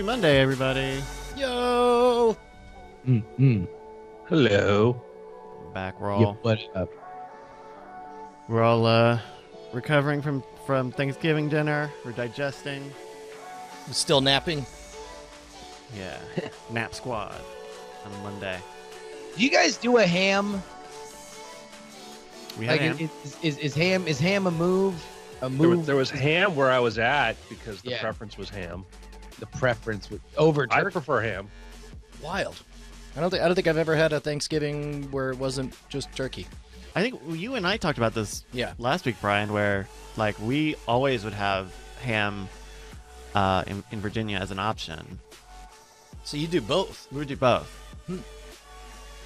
Monday, everybody. Yo! Hello. Back. We're Yeah, all what up? recovering from Thanksgiving dinner. We're digesting. Still napping? Yeah. Nap squad on Monday. Do you guys do a ham? We had Like, ham. is ham a move? There was ham where I was at because the Yeah. preference was ham. The preference with over I turkey. prefer ham. Wild. I don't think I've ever had a Thanksgiving where it wasn't just turkey. I think you and I talked about this Yeah. last week, Brian, where like we always would have ham in Virginia as an option. So you do both. We would do both.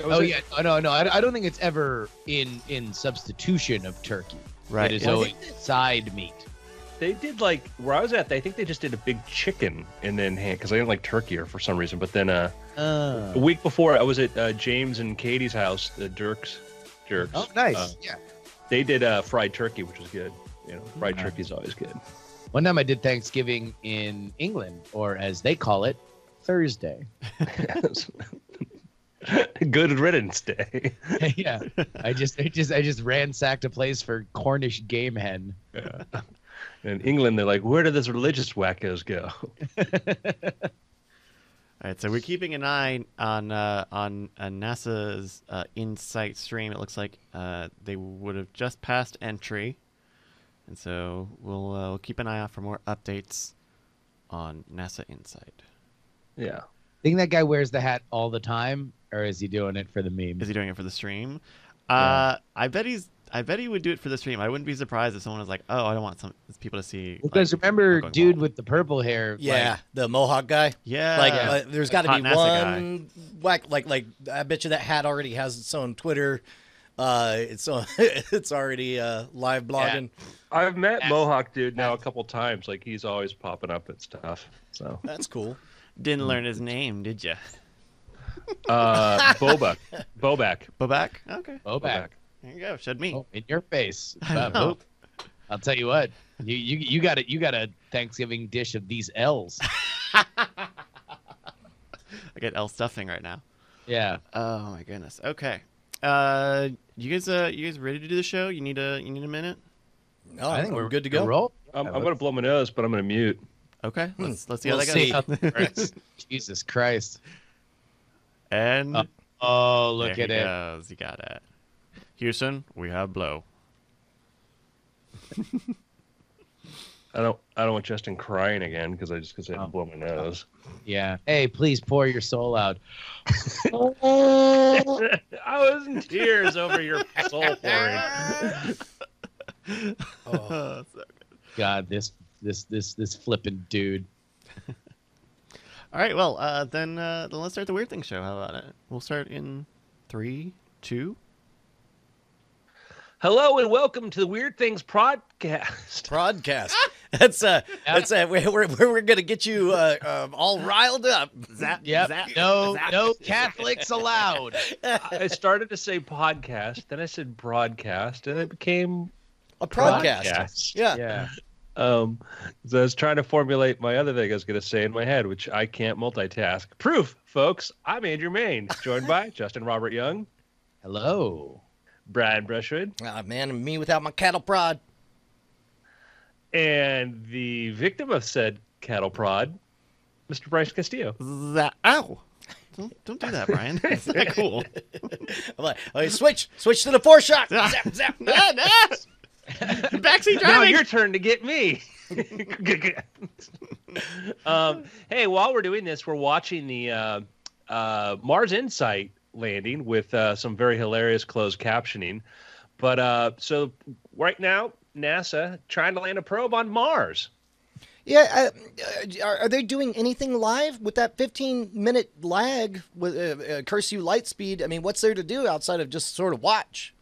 Oh yeah, no. I don't think it's ever in substitution of turkey. Right. It is Yeah. always side meat. They did like where I was at. I think they just did a big chicken and then ham because I didn't like turkey or for some reason. But then a week before, I was at James and Katie's house, the Jerks. Oh, nice. Yeah. They did fried turkey, which was good. You know, fried turkey is always good. One time I did Thanksgiving in England, or as they call it, Thursday. Good riddance day. Yeah. I just ransacked a place for Cornish game hen. Yeah. In England, they're like, where do those religious wackos go? All right, so we're keeping an eye on NASA's InSight stream. It looks like they would have just passed entry, and so we'll keep an eye out for more updates on NASA InSight. Yeah. Think that guy wears the hat all the time, or is he doing it for the meme? Is he doing it for the stream? Yeah. I bet he would do it for the stream. I wouldn't be surprised if someone was like, "Oh, I don't want some people to see." Because like, remember, going dude bald. with the purple hair. Yeah, the Mohawk guy. Yeah, Like, there's got to Hot be NASA one whack. Like, I bet you that hat already has its own Twitter. It's it's already live blogging. I've met Mohawk dude now a couple times. Like he's always popping up and stuff. So That's cool. Didn't learn his name, did you? Bobak. Bobak? Okay. Bobak. There you go. Showed me. Oh, in your face. I know. I'll tell you what. You got a Thanksgiving dish of these L's. I get L stuffing right now. Yeah. Oh my goodness. Okay. You guys ready to do the show? You need a minute? Oh, I think we're good to go. Roll. I'm gonna blow my nose, but I'm gonna mute. Okay. Let's see how We'll that goes. see. Jesus Christ. And Oh, look there at he it. goes. You got it. Houston, we have blow. I don't want Justin crying again because I had to blow my nose. Yeah. Hey, please pour your soul out. I was in tears over your soul pouring. Oh, so good. God, this flippin' dude. All right. Well, then let's start the Weird Things show. How about it? We'll start in 3, 2. Hello and welcome to the Weird Things podcast. Broadcast. That's we're gonna get you all riled up. Zap. Yep. Zap. No Zap. Catholics allowed. I started to say podcast, then I said broadcast, and it became A podcast. podcast. Yeah. Yeah. So I was trying to formulate my other thing I was going to say in my head, which I can't multitask. Proof, folks. I'm Andrew Main, joined by Justin Robert Young, Hello. Brad Brushwood, Man, me without my cattle prod. and the victim of said cattle prod, Mr. Bryce Castillo. Zap. Ow. Don't do that, Brian. It's not cool. I'm like, okay, switch to the four shot. Zap, zap. Backseat Now driving. your turn to get me. Hey, while we're doing this, we're watching the Mars InSight landing with some very hilarious closed captioning. But so right now, NASA trying to land a probe on Mars. Yeah, are they doing anything live with that 15-minute lag with curse you light speed? I mean, what's there to do outside of just sort of watch?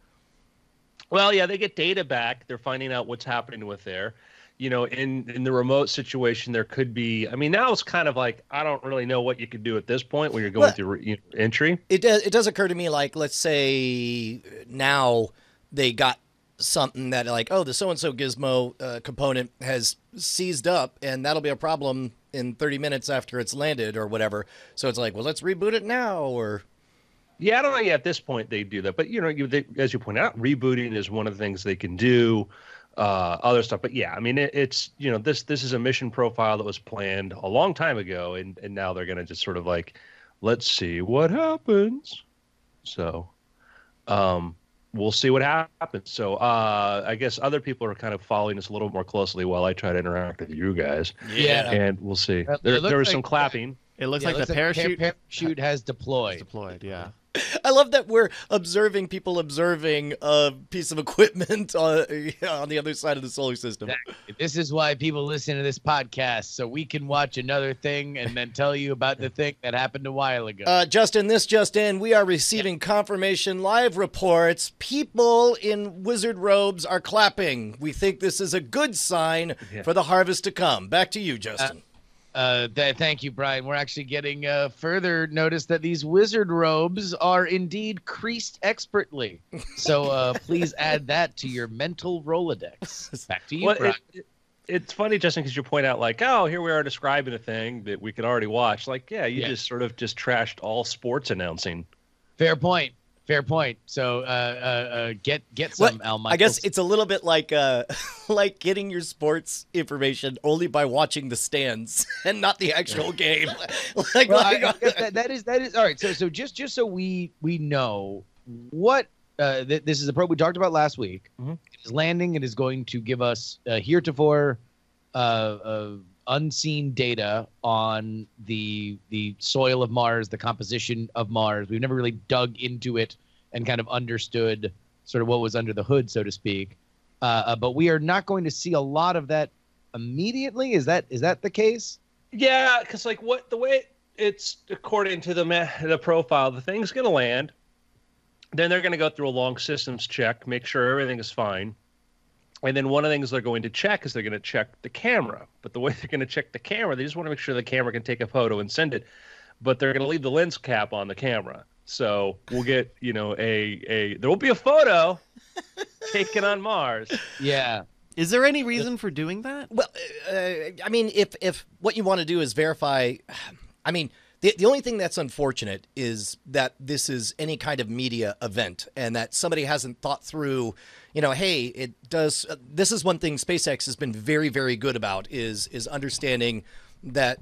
Well, yeah, they get data back. They're finding out what's happening with there. You know, in the remote situation, there could be. I mean, now it's kind of like I don't really know what you could do at this point when you're going through entry. It does occur to me, like, let's say now they got something that like, oh, the so-and-so gizmo component has seized up, and that'll be a problem in 30 minutes after it's landed or whatever. So it's like, well, let's reboot it now, or... Yeah, I don't know. Yeah, at this point they do that, but as you point out, rebooting is one of the things they can do. Other stuff, but yeah, I mean, it's this is a mission profile that was planned a long time ago, and now they're gonna just sort of like, let's see what happens. So, we'll see what happens. So, I guess other people are kind of following us a little more closely while I try to interact with you guys. Yeah, and we'll see. It There was looks some like- clapping. It looks like the parachute has deployed. deployed. Yeah. I love that we're people observing a piece of equipment on the other side of the solar system. Exactly. This is why people listen to this podcast, so we can watch another thing and then tell you about the thing that happened a while ago. Justin, this just in, we are receiving confirmation live reports. People in wizard robes are clapping. We think this is a good sign for the harvest to come. Back to you, Justin. Thank you, Brian. We're actually getting further notice that these wizard robes are indeed creased expertly. So please add that to your mental Rolodex. Back to you, Brian. It's funny, Justin, because you point out like, oh, here we are describing a thing that we could already watch. Like, yeah, you just sort of just trashed all sports announcing. Fair point. So get some, Al Michaels. I guess it's a little bit like like getting your sports information only by watching the stands and not the actual game. I guess that is all right. So just so we know what this is a probe we talked about last week. Mm-hmm. It is landing. It is going to give us heretofore unseen data on the soil of Mars, the composition of Mars. We've never really dug into it and kind of understood sort of what was under the hood, so to speak. But we are not going to see a lot of that immediately. Is that the case? Yeah, because like the way it's according to the profile, the thing's going to land. Then they're going to go through a long systems check, make sure everything is fine. And then one of the things they're going to check is they're going to check the camera. But the way they're going to check the camera, they just want to make sure the camera can take a photo and send it. But they're going to leave the lens cap on the camera. So we'll get, there will be a photo taken on Mars. Yeah. Is there any reason for doing that? Well, I mean, if what you want to do is verify, I mean, the only thing that's unfortunate is that this is any kind of media event and that somebody hasn't thought through, hey, it does. This is one thing SpaceX has been very, very good about is understanding that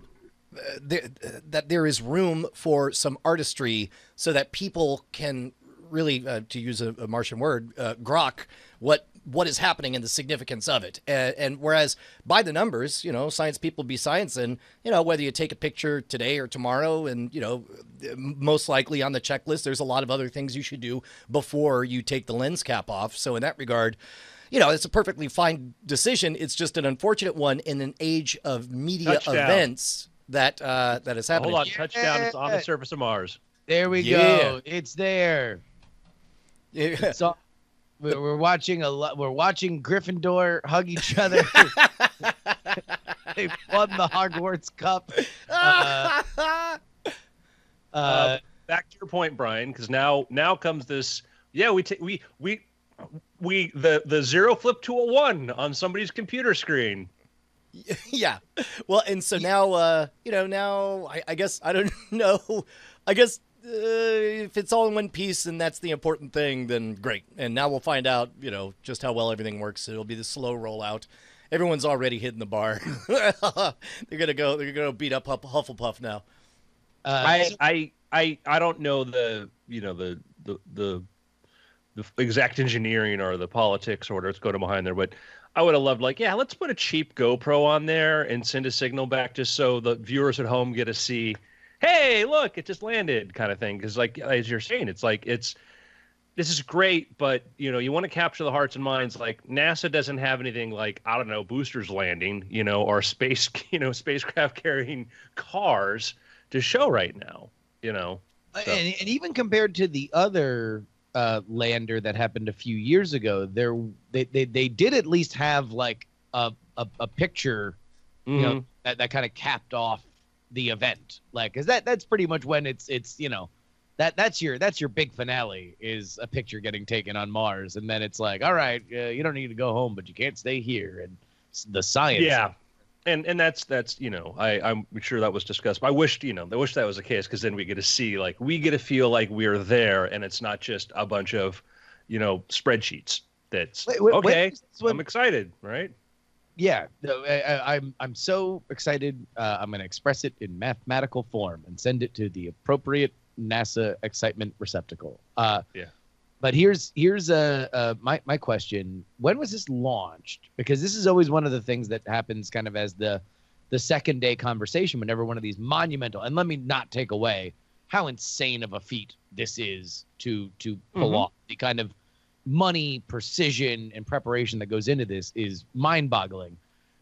there is room for some artistry so that people can really, to use a Martian word, grok what is happening and the significance of it. And whereas by the numbers, science people be sciencing, whether you take a picture today or tomorrow and, most likely on the checklist, there's a lot of other things you should do before you take the lens cap off. So in that regard, it's a perfectly fine decision. It's just an unfortunate one in an age of media events that is happening. Hold on, touchdown is on the surface of Mars. There we go. It's there. So we're watching we're watching Gryffindor hug each other. They've won the Hogwarts Cup. Back to your point, Brian, because now comes this. Yeah, we the 0 flip to a 1 on somebody's computer screen. Yeah. Well, and so now, now I guess, I don't know. I guess if it's all in one piece and that's the important thing, then great. And now we'll find out, just how well everything works. It'll be the slow rollout. Everyone's already hitting the bar. They're going to go beat up Hufflepuff now. I don't know the exact engineering or the politics or whatever's going behind there, but I would have loved let's put a cheap GoPro on there and send a signal back just so the viewers at home get to see, hey, look, it just landed kind of thing. Because as you're saying, this is great, but you want to capture the hearts and minds. Like NASA doesn't have anything like, I don't know, boosters landing, or spacecraft carrying cars to show right now, So. And even compared to the other lander that happened a few years ago, they did at least have like a picture, that kind of capped off the event, because that's pretty much when it's That's your big finale, is a picture getting taken on Mars, and then it's like, all right, you don't need to go home, but you can't stay here, and the science. Yeah, and that's I'm sure that was discussed. But I wish that was the case, because then we get to feel like we're there, and it's not just a bunch of spreadsheets. That's okay. I'm excited, right? Yeah, no, I'm so excited. I'm going to express it in mathematical form and send it to the appropriate NASA excitement receptacle. Yeah. But here's my question: when was this launched? Because this is always one of the things that happens kind of as the second day conversation whenever one of these monumental. And let me not take away how insane of a feat this is to pull off. The kind of money, precision, and preparation that goes into this is mind-boggling.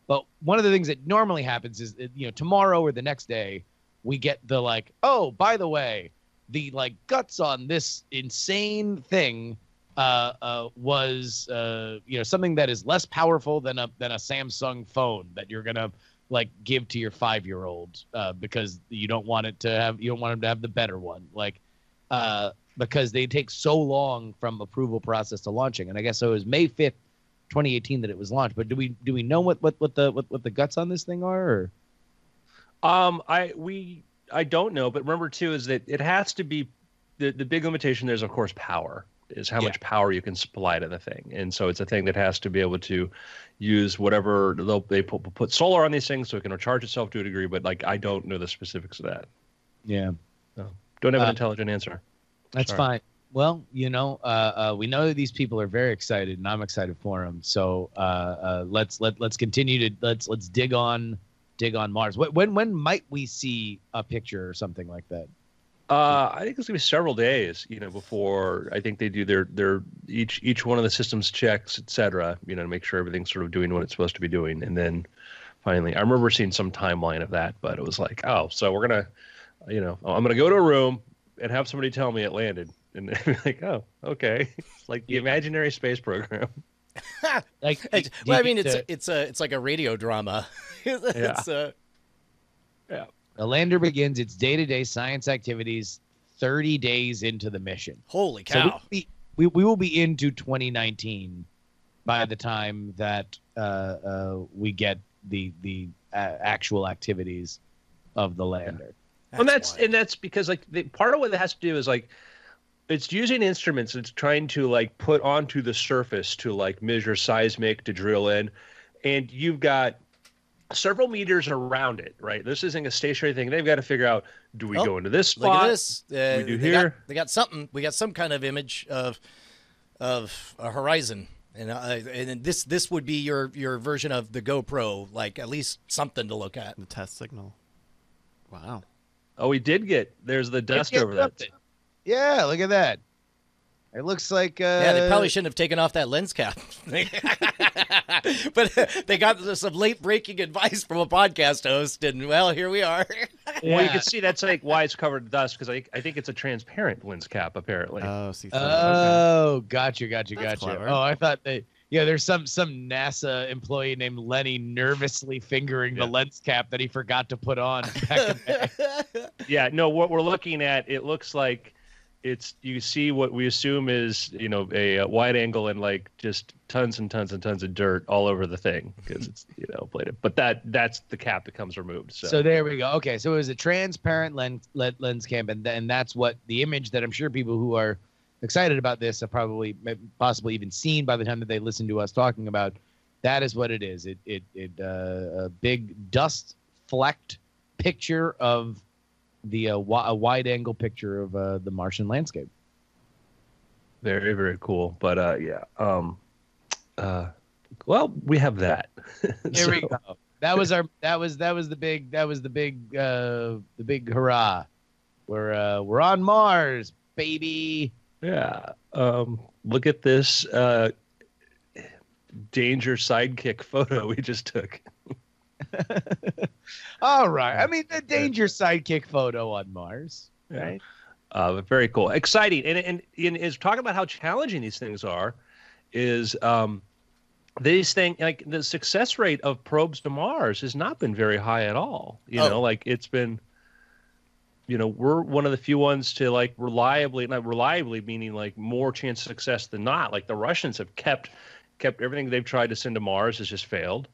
But one of the things that normally happens is, tomorrow or the next day, we get the oh, by the way, the guts on this insane thing was something that is less powerful than a Samsung phone that you're gonna give to your 5-year-old because you don't want him to have the better one, because they take so long from approval process to launching. And I guess so it was May 5th, 2018 that it was launched. But do we know what the guts on this thing are? Or? I don't know, but remember too is that it has to be the big limitation. There's of course power, is how much power you can supply to the thing, and so it's a thing that has to be able to use whatever they put solar on these things so it can recharge itself to a degree. But I don't know the specifics of that. Yeah, don't have an intelligent answer. That's fine. Well, we know that these people are very excited, and I'm excited for them. So let's continue to let's dig on Mars. When might we see a picture or something like that? I think it's gonna be several days, before I think they do their each one of the systems checks, etc. To make sure everything's sort of doing what it's supposed to be doing, and then finally, I remember seeing some timeline of that, but it was like, oh, so we're gonna, I'm gonna go to a room and have somebody tell me it landed, and like, oh, okay, it's like the imaginary space program. It's like a radio drama. Yeah. The lander begins its day-to-day science activities 30 days into the mission. Holy cow! So we will be into 2019 by the time that we get the actual activities of the lander. That's because part of what it has to do is it's using instruments. It's trying to put onto the surface to measure seismic, to drill in, and you've got several meters around it, right? This isn't a stationary thing. They've got to figure out, do we go into this spot? Look at this. We do here. They got something. We got some kind of image of a horizon, and this would be your version of the GoPro, at least something to look at. The test signal. Wow. Oh, we did get. There's the dust over that. Yeah, look at that. It looks like. Yeah, they probably shouldn't have taken off that lens cap. But they got some late breaking advice from a podcast host, and well, here we are. Yeah. Well, you can see that's why it's covered in dust, because I think it's a transparent lens cap apparently. Oh, see. Oh, gotcha. Clever. Oh, I thought there's some NASA employee named Lenny nervously fingering the lens cap that he forgot to put on. Yeah, no, what we're looking at, it looks like you see what we assume is a wide angle and just tons and tons and tons of dirt all over the thing, because it's plated. But that's the cap that comes removed. So there we go. Okay, so it was a transparent lens cap, and that's what the image that I'm sure people who are excited about this have possibly even seen by the time that they listen to us talking about. That is what it is. A big dust flecked picture of a wide angle picture of the Martian landscape. Very, very cool. But well, we have that. There we go. That was the big hurrah. We're on Mars, baby. Yeah. Look at this danger sidekick photo we just took. All right. I mean, the danger sidekick photo on Mars, right? But very cool, exciting, and is talking about how challenging these things are. Is these things the success rate of probes to Mars has not been very high at all. It's been we're one of the few ones to like not reliably, meaning like more chance of success than not. Like the Russians have kept everything they've tried to send to Mars has just failed.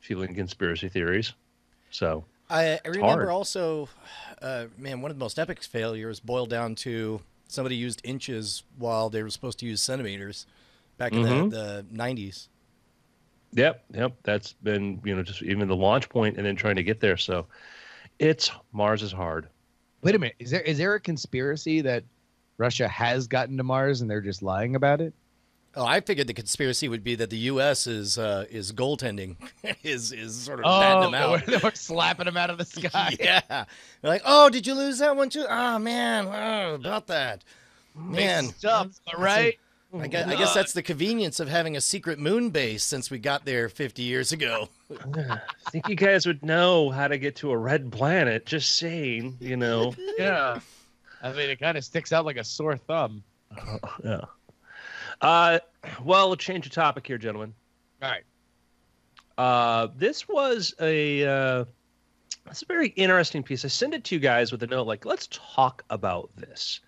Fueling conspiracy theories. So I remember hard. also, man, one of the most epic failures boiled down to somebody used inches while they were supposed to use centimeters back in the 90s. Yep. That's been, just even the launch point and then trying to get there. So Mars is hard. Wait a minute. Is there a conspiracy that Russia has gotten to Mars and they're just lying about it? Oh, I figured the conspiracy would be that the U.S. is goaltending, is sort of batting them out. We're slapping them out of the sky. Yeah, they're like, oh, did you lose that one too? Oh man, about that, man. Up, right? I guess that's the convenience of having a secret moon base since we got there 50 years ago. I think you guys would know how to get to a red planet. Just saying, Yeah. I mean, it kind of sticks out like a sore thumb. Yeah. Well, we'll change the topic here, gentlemen. All right. This was it's a very interesting piece. I sent it to you guys with a note like, let's talk about this.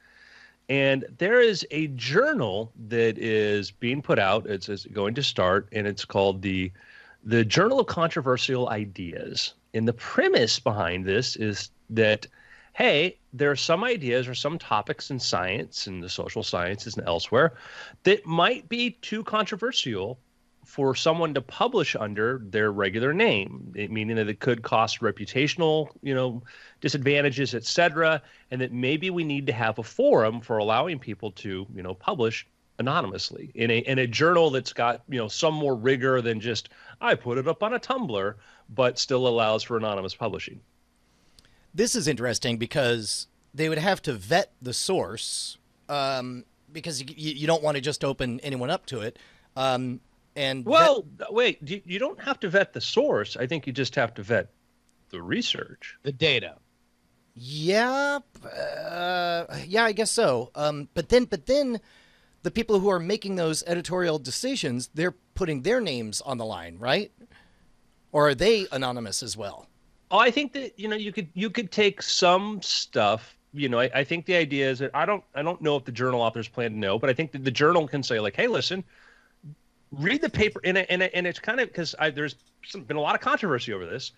And there is a journal that is being put out. It's going to start, and it's called the Journal of Controversial Ideas. And the premise behind this is that, hey, there are some ideas or some topics in science and the social sciences and elsewhere that might be too controversial for someone to publish under their regular name, meaning that it could cost reputational, disadvantages, et cetera, and that maybe we need to have a forum for allowing people to, publish anonymously in a journal that's got, some more rigor than just, I put it up on a Tumblr, but still allows for anonymous publishing. This is interesting because they would have to vet the source because you don't want to just open anyone up to it. Wait, you don't have to vet the source. I think you just have to vet the research. The data. Yeah, I guess so. But then the people who are making those editorial decisions, they're putting their names on the line, right? Or are they anonymous as well? Oh, I think that you could take some stuff. I think the idea is that I don't know if the journal authors plan to know, but I think that the journal can say like, hey, listen, read the paper, and it's kind of because there's been a lot of controversy over this,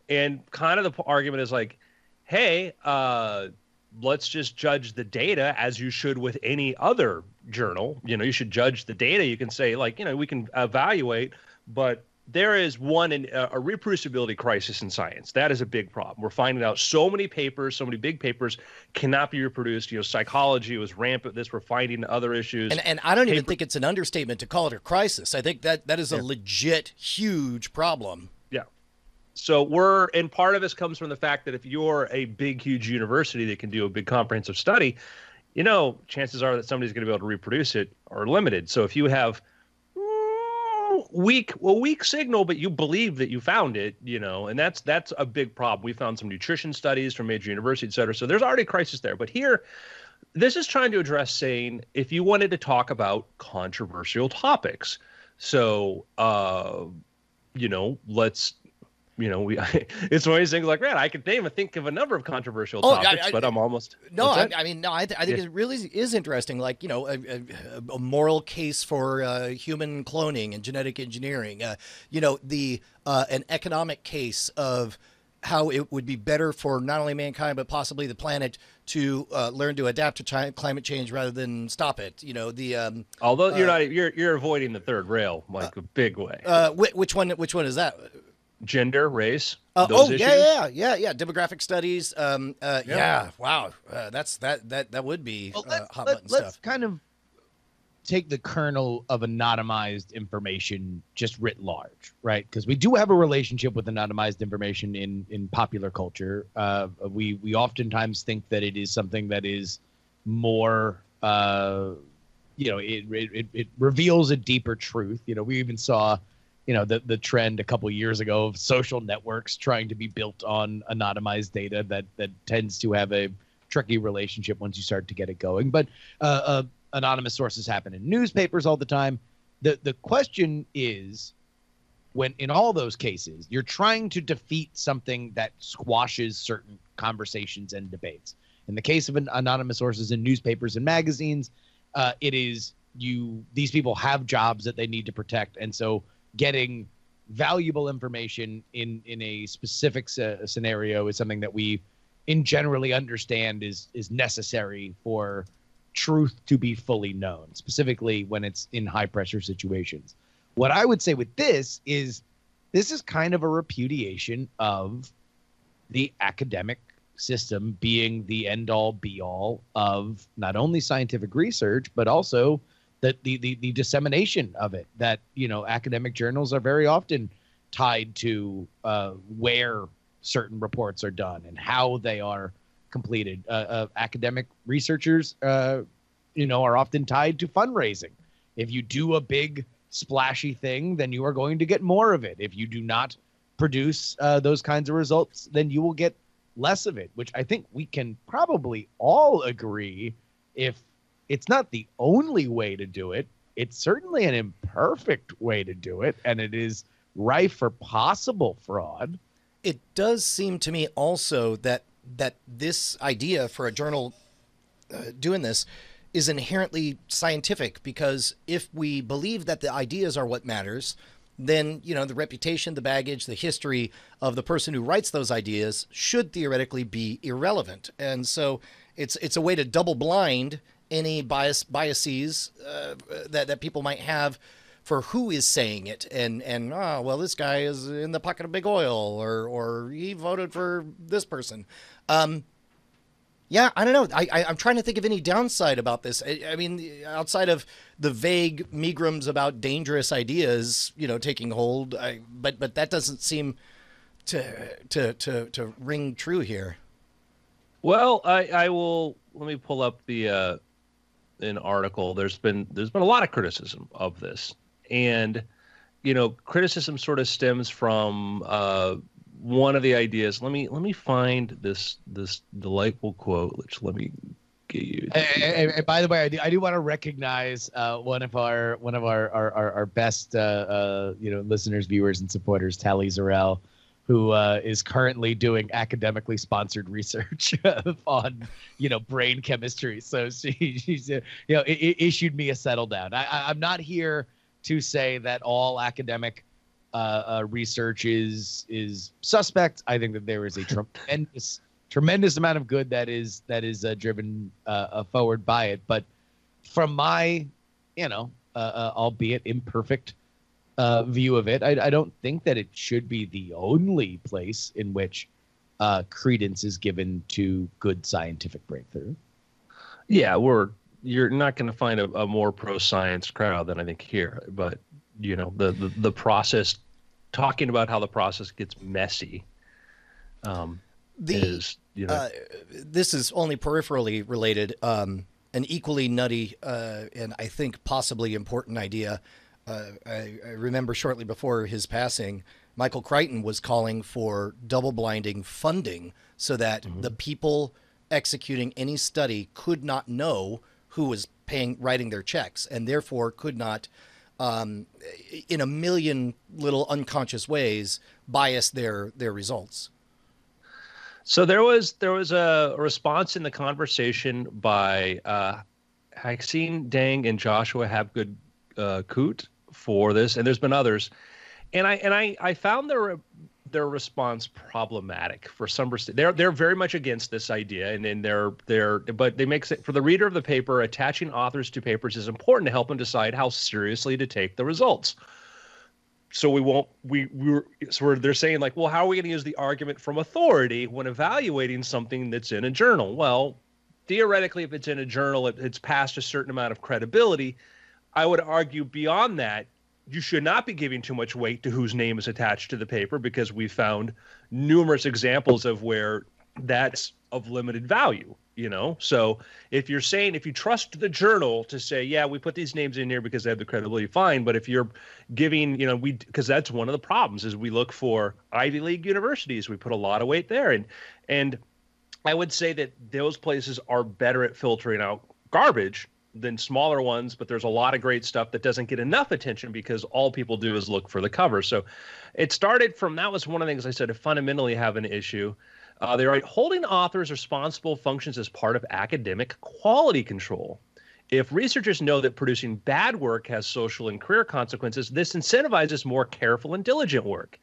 and kind of the argument is like, hey, let's just judge the data as you should with any other journal. You should judge the data. You can say like, we can evaluate, but there is a reproducibility crisis in science. That is a big problem. We're finding out so many big papers cannot be reproduced. Psychology was rampant. We're finding other issues. And I don't even think it's an understatement to call it a crisis. I think that is a legit huge problem. Yeah. So and part of this comes from the fact that if you're a big, huge university that can do a big comprehensive study, chances are that somebody's going to be able to reproduce it are limited. So if you have weak signal, but you believe that you found it, and that's a big problem. We found some nutrition studies from major universities, et cetera. So there's already a crisis there. But here, this is trying to address saying if you wanted to talk about controversial topics. So, let's, it's one of these things like, man, I could think of a number of controversial topics, but I'm almost. I think it really is interesting. Like, a moral case for human cloning and genetic engineering. An economic case of how it would be better for not only mankind but possibly the planet to learn to adapt to climate change rather than stop it. Although you're avoiding the third rail like a big way. Which one is that? Gender, race. Issues? Yeah. Demographic studies. Yeah. Wow. That would be hot button stuff. Let's kind of take the kernel of anonymized information just writ large, right? Because we do have a relationship with anonymized information in popular culture. We oftentimes think that it is something that is more, it reveals a deeper truth. We even saw, the trend a couple of years ago of social networks trying to be built on anonymized data that tends to have a tricky relationship once you start to get it going. But anonymous sources happen in newspapers all the time. The question is, when in all those cases, you're trying to defeat something that squashes certain conversations and debates. In the case of anonymous sources in newspapers and magazines, it is these people have jobs that they need to protect, and so getting valuable information in a specific scenario is something that we generally understand is necessary for truth to be fully known, specifically when it's in high pressure situations. What I would say with this is kind of a repudiation of the academic system being the end all be all of not only scientific research, but also the dissemination of it. That, academic journals are very often tied to where certain reports are done and how they are completed. Academic researchers, are often tied to fundraising. If you do a big splashy thing, then you are going to get more of it. If you do not produce those kinds of results, then you will get less of it, which I think we can probably all agree, if it's not the only way to do it, it's certainly an imperfect way to do it, and it is rife for possible fraud. It does seem to me also that this idea for a journal doing this is inherently scientific, because if we believe that the ideas are what matters, then, the reputation, the baggage, the history of the person who writes those ideas should theoretically be irrelevant. And so it's a way to double blind any biases that people might have for who is saying it, and this guy is in the pocket of big oil, or he voted for this person. Yeah, I don't know. I'm trying to think of any downside about this. I mean, outside of the vague meagrams about dangerous ideas, taking hold, but that doesn't seem to ring true here. Well, I will. Let me pull up the an article. There's been a lot of criticism of this, and criticism sort of stems from one of the ideas. Let me find this delightful quote. Let me get you. And by the way, I do want to recognize one of our best listeners, viewers, and supporters, Tally Zarel, who is currently doing academically sponsored research on brain chemistry. So she's issued me a settle down. I'm not here to say that all academic research is suspect. I think that there is a tremendous amount of good that is driven forward by it. But from my albeit imperfect view of it, I don't think that it should be the only place in which credence is given to good scientific breakthrough. Yeah, you're not going to find a more pro-science crowd than I think here. But the process, talking about how the process gets messy, this is only peripherally related. An equally nutty and I think possibly important idea. I remember shortly before his passing, Michael Crichton was calling for double blinding funding so that the people executing any study could not know who was writing their checks, and therefore could not, in a million little unconscious ways, bias their results. So there was a response in the conversation by Hakeem Dang and Joshua Habgood Coot for this, and there's been others, and I found their response problematic for some reason. They're very much against this idea, and but they make it for the reader of the paper. Attaching authors to papers is important to help them decide how seriously to take the results. So they're saying, like, well, how are we going to use the argument from authority when evaluating something that's in a journal? Well, theoretically, if it's in a journal, it's past a certain amount of credibility. I would argue beyond that, you should not be giving too much weight to whose name is attached to the paper, because we found numerous examples of where that's of limited value, So if you're saying, if you trust the journal to say, yeah, we put these names in here because they have the credibility, fine. But if you're giving, because that's one of the problems is we look for Ivy League universities. We put a lot of weight there. And I would say that those places are better at filtering out garbage than smaller ones, but there's a lot of great stuff that doesn't get enough attention because all people do is look for the cover. So it started from, that was one of the things I said, to fundamentally have an issue. They write, holding authors responsible functions as part of academic quality control. If researchers know that producing bad work has social and career consequences, this incentivizes more careful and diligent work.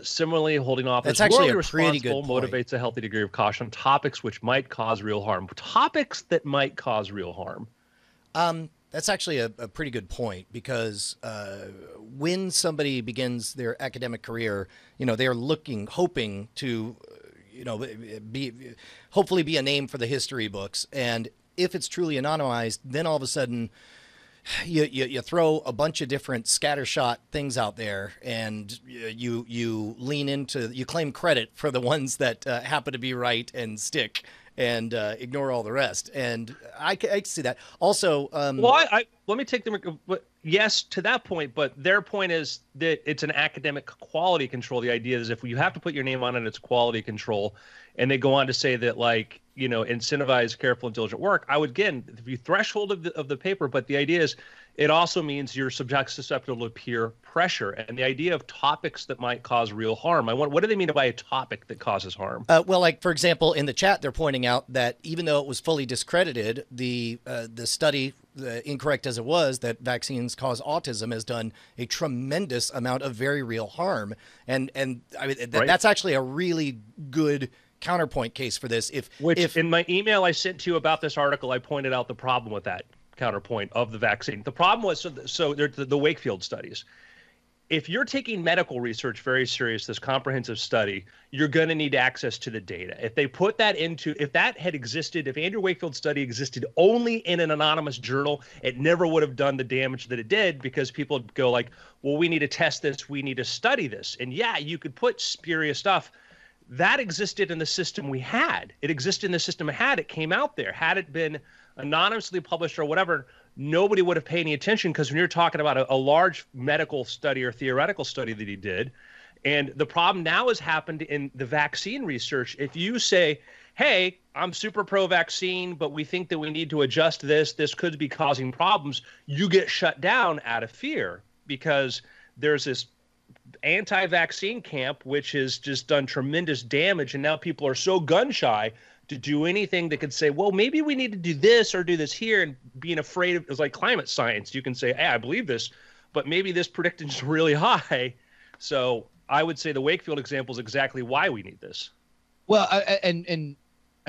Similarly, holding authors That's actually morally a pretty good responsible point. motivates a healthy degree of caution on topics which might cause real harm. Topics that might cause real harm. That's actually a pretty good point, because when somebody begins their academic career, they're hoping to, hopefully be a name for the history books. And if it's truly anonymized, then all of a sudden you throw a bunch of different scattershot things out there, and you claim credit for the ones that happen to be right and stick, and ignore all the rest. And I can see that. Also, well, let me take them. Yes, to that point, but their point is that it's an academic quality control. The idea is if you have to put your name on it, it's quality control. And they go on to say that, like, incentivize careful and diligent work. I would, again, the threshold of the paper, but the idea is it also means you're susceptible to peer pressure. And the idea of topics that might cause real harm. What do they mean by a topic that causes harm? Well, like, for example, in the chat, they're pointing out that even though it was fully discredited, the study, incorrect as it was, that vaccines cause autism, has done a tremendous amount of very real harm. And I mean, Right. That's actually a really good counterpoint case for this. If In my email I sent to you about this article, I pointed out the problem with that counterpoint of the vaccine. The problem was, so the Wakefield studies. If you're taking medical research very serious, this comprehensive study, you're going to need access to the data. If they put that if that had existed, if Andrew Wakefield's study existed only in an anonymous journal, it never would have done the damage that it did, because people would go like, well, we need to test this, we need to study this. And yeah, you could put spurious stuff. That existed in the system we had. It existed in the system we had. It came out there. Had it been anonymously published or whatever, nobody would have paid any attention, because when you're talking about a large medical study or theoretical study that he did, and the problem now has happened in the vaccine research. If you say, hey, I'm super pro-vaccine, but we think that we need to adjust this could be causing problems, you get shut down out of fear, because there's this anti-vaccine camp which has just done tremendous damage, and now people are so gun shy to do anything that could say, well, maybe we need to do this or do this here, and being afraid of, it's like climate science. You can say, hey, I believe this, but maybe this prediction is really high. So I would say the Wakefield example is exactly why we need this. Well, I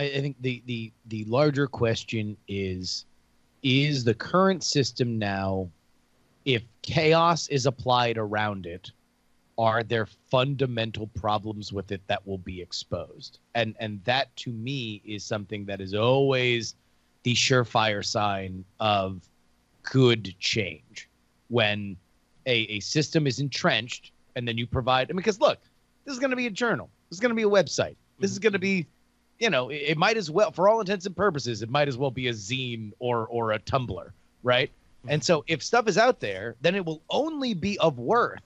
think the larger question is the current system now, if chaos is applied around it, are there fundamental problems with it that will be exposed? And that, to me, is something that is always the surefire sign of good change. When a system is entrenched, and then you provide, because look, this is going to be a journal. This is going to be a website. This is going to be, it might as well, for all intents and purposes, it might as well be a zine or a Tumblr, right? And so if stuff is out there, then it will only be of worth.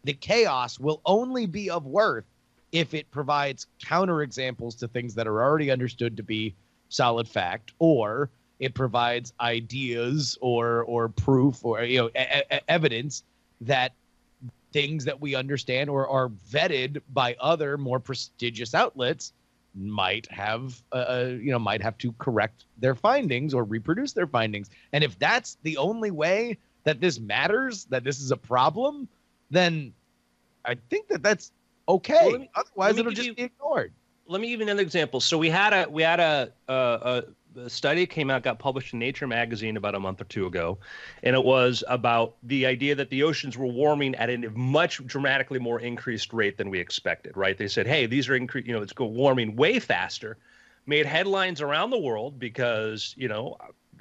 The chaos will only be of worth if it provides counterexamples to things that are already understood to be solid fact, or it provides ideas or proof or evidence that things that we understand or are vetted by other more prestigious outlets might have to correct their findings or reproduce their findings. And if that's the only way that this matters, that this is a problem, then I think that's okay. Well, otherwise it'll just be ignored. Let me give you another example. So we had a study came out, got published in Nature magazine about a month or two ago, and it was about the idea that the oceans were warming at a much dramatically more increased rate than we expected. Right? They said, hey, these are it's warming way faster. Made headlines around the world because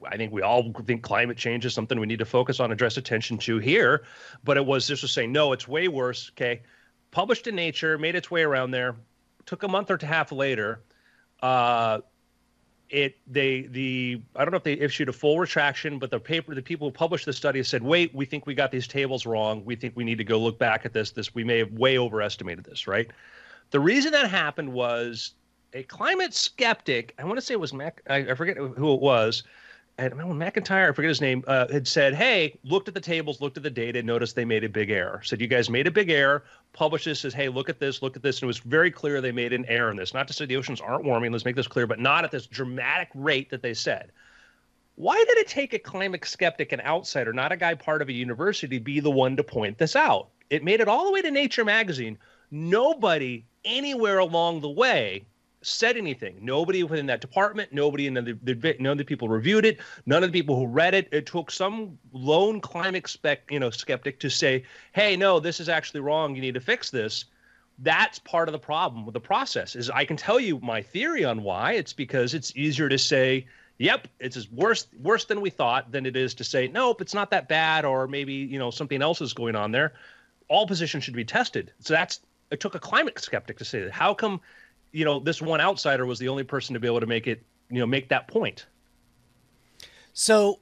I think we all think climate change is something we need to focus on, address attention to here. But this was saying, no, it's way worse. Okay. Published in Nature, made its way around there. Took a month or a half later. I don't know if they issued a full retraction, but the people who published the study said, wait, we think we got these tables wrong. We think we need to go look back at this. We may have way overestimated this, right? The reason that happened was a climate skeptic, I want to say it was I forget who it was, and when McIntyre, I forget his name, had said, hey, looked at the tables, looked at the data, noticed they made a big error. Said, you guys made a big error. Published this, says, hey, look at this. And it was very clear they made an error in this. Not to say the oceans aren't warming, let's make this clear, but not at this dramatic rate that they said. Why did it take a climate skeptic, an outsider, not a guy part of a university, to be the one to point this out? It made it all the way to Nature magazine. Nobody anywhere along the way said anything. Nobody within that department, none of the people reviewed it, none of the people who read it. It took some lone climate skeptic to say, hey, no, this is actually wrong. You need to fix this. That's part of the problem with the process. Is I can tell you my theory on why. It's because it's easier to say, yep, it's worse than we thought, than it is to say, nope, it's not that bad, or maybe, something else is going on there. All positions should be tested. So it took a climate skeptic to say that. How come this one outsider was the only person to be able to make it, make that point? So,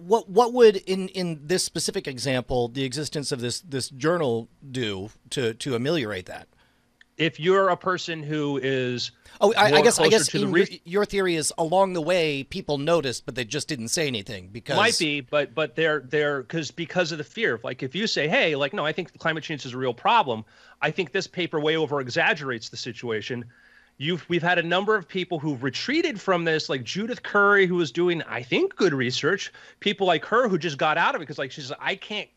what would in this specific example the existence of this journal do to ameliorate that? If you're a person who is, I guess your theory is along the way people noticed, but they just didn't say anything because might be, but they're because of the fear. Like if you say, hey, like no, I think climate change is a real problem. I think this paper way over exaggerates the situation. We've had a number of people who've retreated from this, like Judith Curry, who was doing, I think, good research. People like her who just got out of it because, like, she says, I can't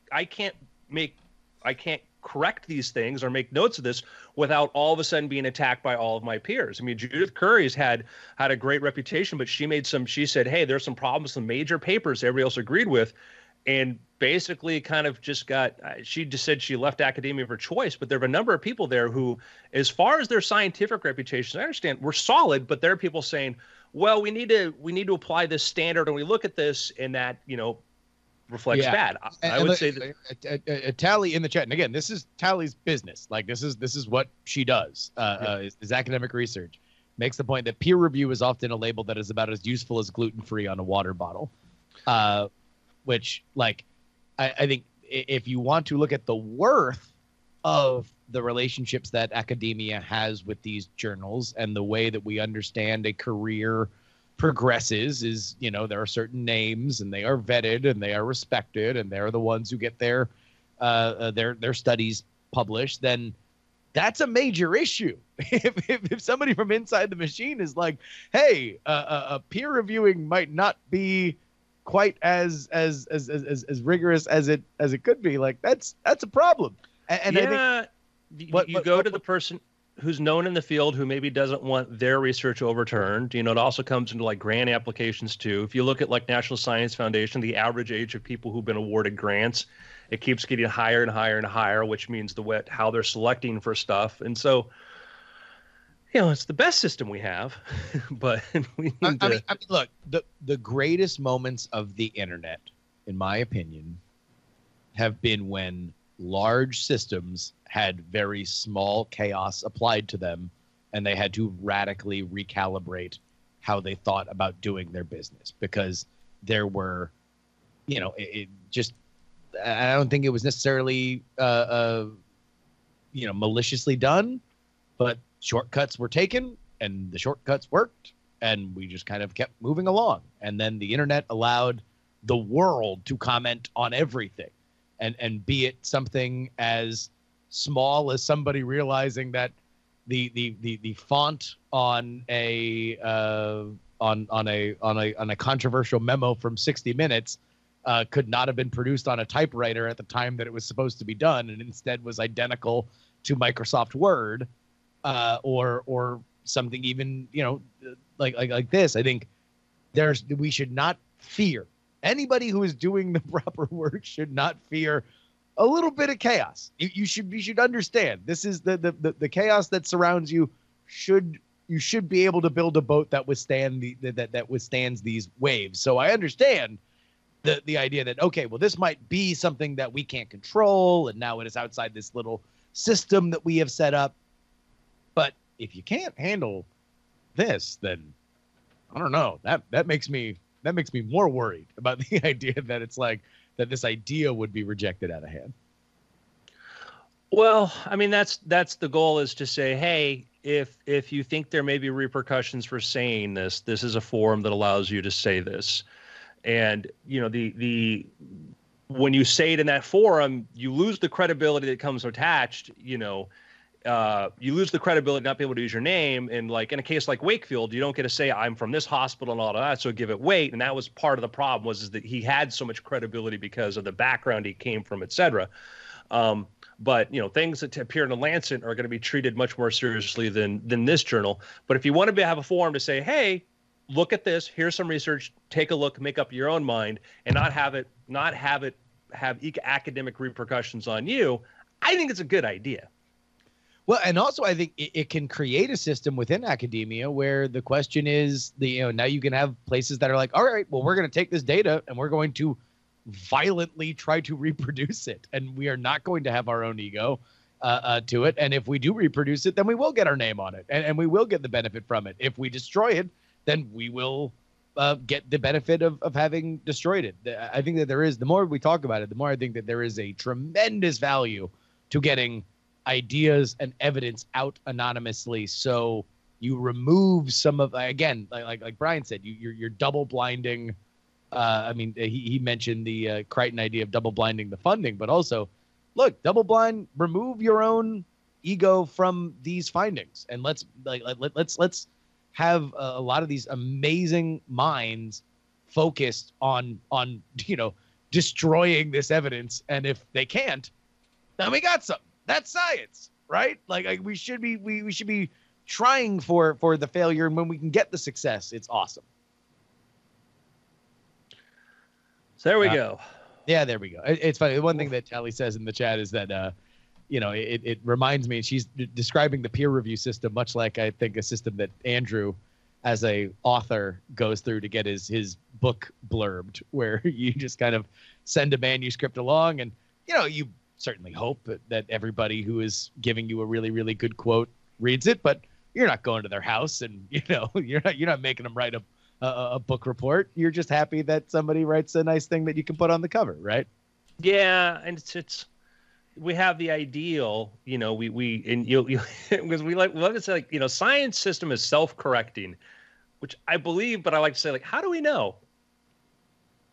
correct these things or make notes of this without all of a sudden being attacked by all of my peers. I mean, Judith Curry's had a great reputation, but she said, hey, there's some problems, some major papers everybody else agreed with, and basically kind of just she just said she left academia of her choice. But there are a number of people there who, as far as their scientific reputations, I understand, we're solid, but there are people saying, well, we need to apply this standard, and we look at this and that, reflects bad. I would say that Tally in the chat, and again, this is Tally's business. Like this is what she does. Is academic research. Makes the point that peer review is often a label that is about as useful as gluten-free on a water bottle. Which, like, I think if you want to look at the worth of the relationships that academia has with these journals and the way that we understand a career progresses is, there are certain names and they are vetted and they are respected and they're the ones who get their studies published, then that's a major issue. If somebody from inside the machine is like, hey, peer reviewing might not be quite as rigorous as it could be, like that's a problem. And yeah, I think you go to the person who's known in the field who maybe doesn't want their research overturned. It also comes into like grant applications too. If you look at like National Science Foundation, the average age of people who've been awarded grants, it keeps getting higher and higher and higher, which means how they're selecting for stuff. And so, it's the best system we have, but we need to... I mean, look, the greatest moments of the internet, in my opinion, have been when large systems had very small chaos applied to them, and they had to radically recalibrate how they thought about doing their business, because there were, I don't think it was necessarily, maliciously done, but shortcuts were taken and the shortcuts worked and we just kind of kept moving along. And then the internet allowed the world to comment on everything, and be it something as small as somebody realizing that the font on a controversial memo from 60 Minutes could not have been produced on a typewriter at the time that it was supposed to be done, and instead was identical to Microsoft Word, or something even, like this. I think we should not fear. Anybody who is doing the proper work should not fear a little bit of chaos. You should understand, this is the chaos that surrounds you. You should be able to build a boat that withstands these waves. So I understand the idea that, okay, well, this might be something that we can't control, and now it is outside this little system that we have set up. But if you can't handle this, then I don't know. That makes me more worried about the idea that it's like that this idea would be rejected out of hand. Well, I mean, that's the goal, is to say, hey, if you think there may be repercussions for saying this is a forum that allows you to say this. And the when you say it in that forum, you lose the credibility that comes attached. You lose the credibility not being able to use your name. And like in a case like Wakefield, you don't get to say I'm from this hospital and all of that. So give it weight. And that was part of the problem is that he had so much credibility because of the background he came from, et cetera. But things that appear in the Lancet are going to be treated much more seriously than this journal. But if you want to have a forum to say, hey, look at this, here's some research, take a look, make up your own mind, and not have academic repercussions on you, I think it's a good idea. Well, and also I think it can create a system within academia where the question is, now you can have places that are like, all right, well, we're going to take this data and we're going to violently try to reproduce it. And we are not going to have our own ego to it. And if we do reproduce it, then we will get our name on it and we will get the benefit from it. If we destroy it, then we will get the benefit of having destroyed it. I think that the more we talk about it, the more I think that there is a tremendous value to getting ideas and evidence out anonymously. So you remove some of, again, like Brian said, you're double blinding. He mentioned the Crichton idea of double blinding the funding, but also look, double blind, remove your own ego from these findings. And let's have a lot of these amazing minds focused on destroying this evidence. And if they can't, then we got something. That's science, right? Like we should be trying for the failure, and when we can get the success, it's awesome. So there we go. Yeah, there we go. It's funny. The one thing that Tally says in the chat is that it reminds me, she's describing the peer review system much like I think a system that Andrew as a author goes through to get his book blurbed, where you just kind of send a manuscript along and you certainly hope that everybody who is giving you a really, really good quote reads it, but you're not going to their house and you're not making them write a book report. You're just happy that somebody writes a nice thing that you can put on the cover, right? Yeah, and it's we have the ideal, because we like to say science system is self-correcting, which I believe, but I like to say how do we know?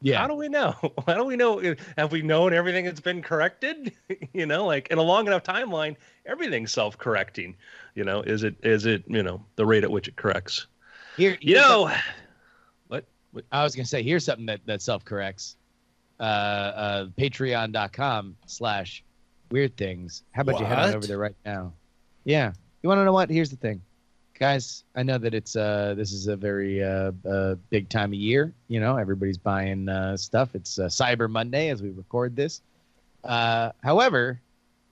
Yeah. How do we know? How do we know? Have we known everything that's been corrected? In a long enough timeline, everything's self-correcting. Is it the rate at which it corrects? What? I was gonna say, here's something that self-corrects. Patreon.com/weirdthings. How about you head on over there right now? Yeah. You want to know what? Here's the thing. Guys, I know that it's this is a very big time of year. Everybody's buying stuff. It's Cyber Monday as we record this. However,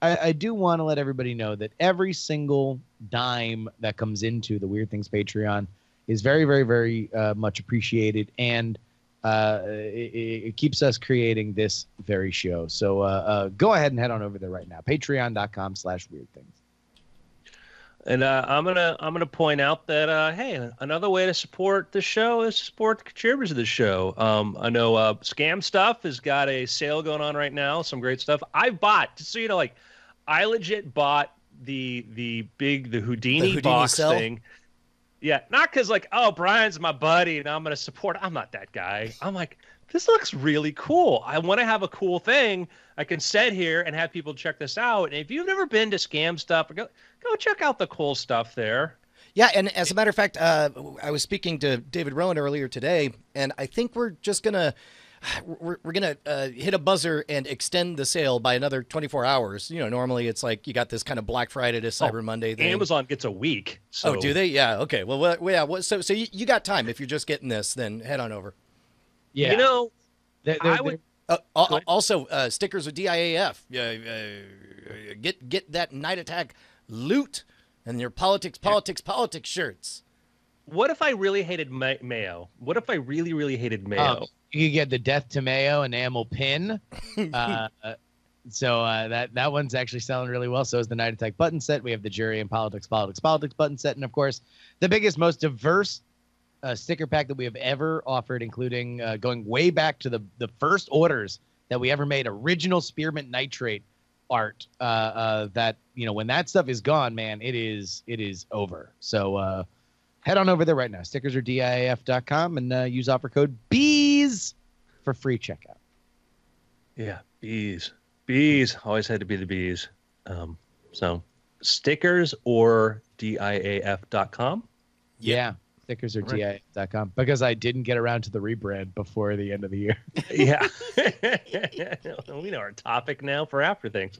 I do want to let everybody know that every single dime that comes into the Weird Things Patreon is very, very, very much appreciated, and it keeps us creating this very show. So go ahead and head on over there right now. Patreon.com/weirdthings. And I'm gonna point out that hey, another way to support the show is support the contributors of the show. I know Scam Stuff has got a sale going on right now. Some great stuff. I bought, just so you know, I legit bought the Houdini box cell? thing. Yeah, not because Brian's my buddy and I'm gonna support. I'm not that guy. I'm like, this looks really cool. I want to have a cool thing. I can sit here and have people check this out. And if you've never been to Scam Stuff, go check out the cool stuff there. Yeah, and as a matter of fact, I was speaking to David Rowan earlier today, and I think we're just gonna hit a buzzer and extend the sale by another 24 hours. Normally it's you got this kind of Black Friday to Cyber Monday thing. Amazon gets a week. So. Oh, do they? Yeah. Okay. Well, yeah. So you got time. If you're just getting this, then head on over. Yeah. I would. Also, stickers with DIAF. Get that Night Attack loot and your politics shirts. What if I really hated Mayo? What if I really, really hated Mayo? You get the Death to Mayo enamel pin. So that one's actually selling really well. So is the Night Attack button set. We have the Jury and Politics button set. And, of course, the biggest, most diverse sticker pack that we have ever offered, including going way back to the first orders that we ever made, original Spearmint Nitrate art that, when that stuff is gone, man, it is over. So head on over there right now. Stickers are DIAF.com and use offer code BEES for free checkout. Yeah, bees always had to be the bees. So stickers or diaf.com. Yeah. Stickers or DIF.com, because I didn't get around to the rebrand before the end of the year. Yeah. We know our topic now for after things.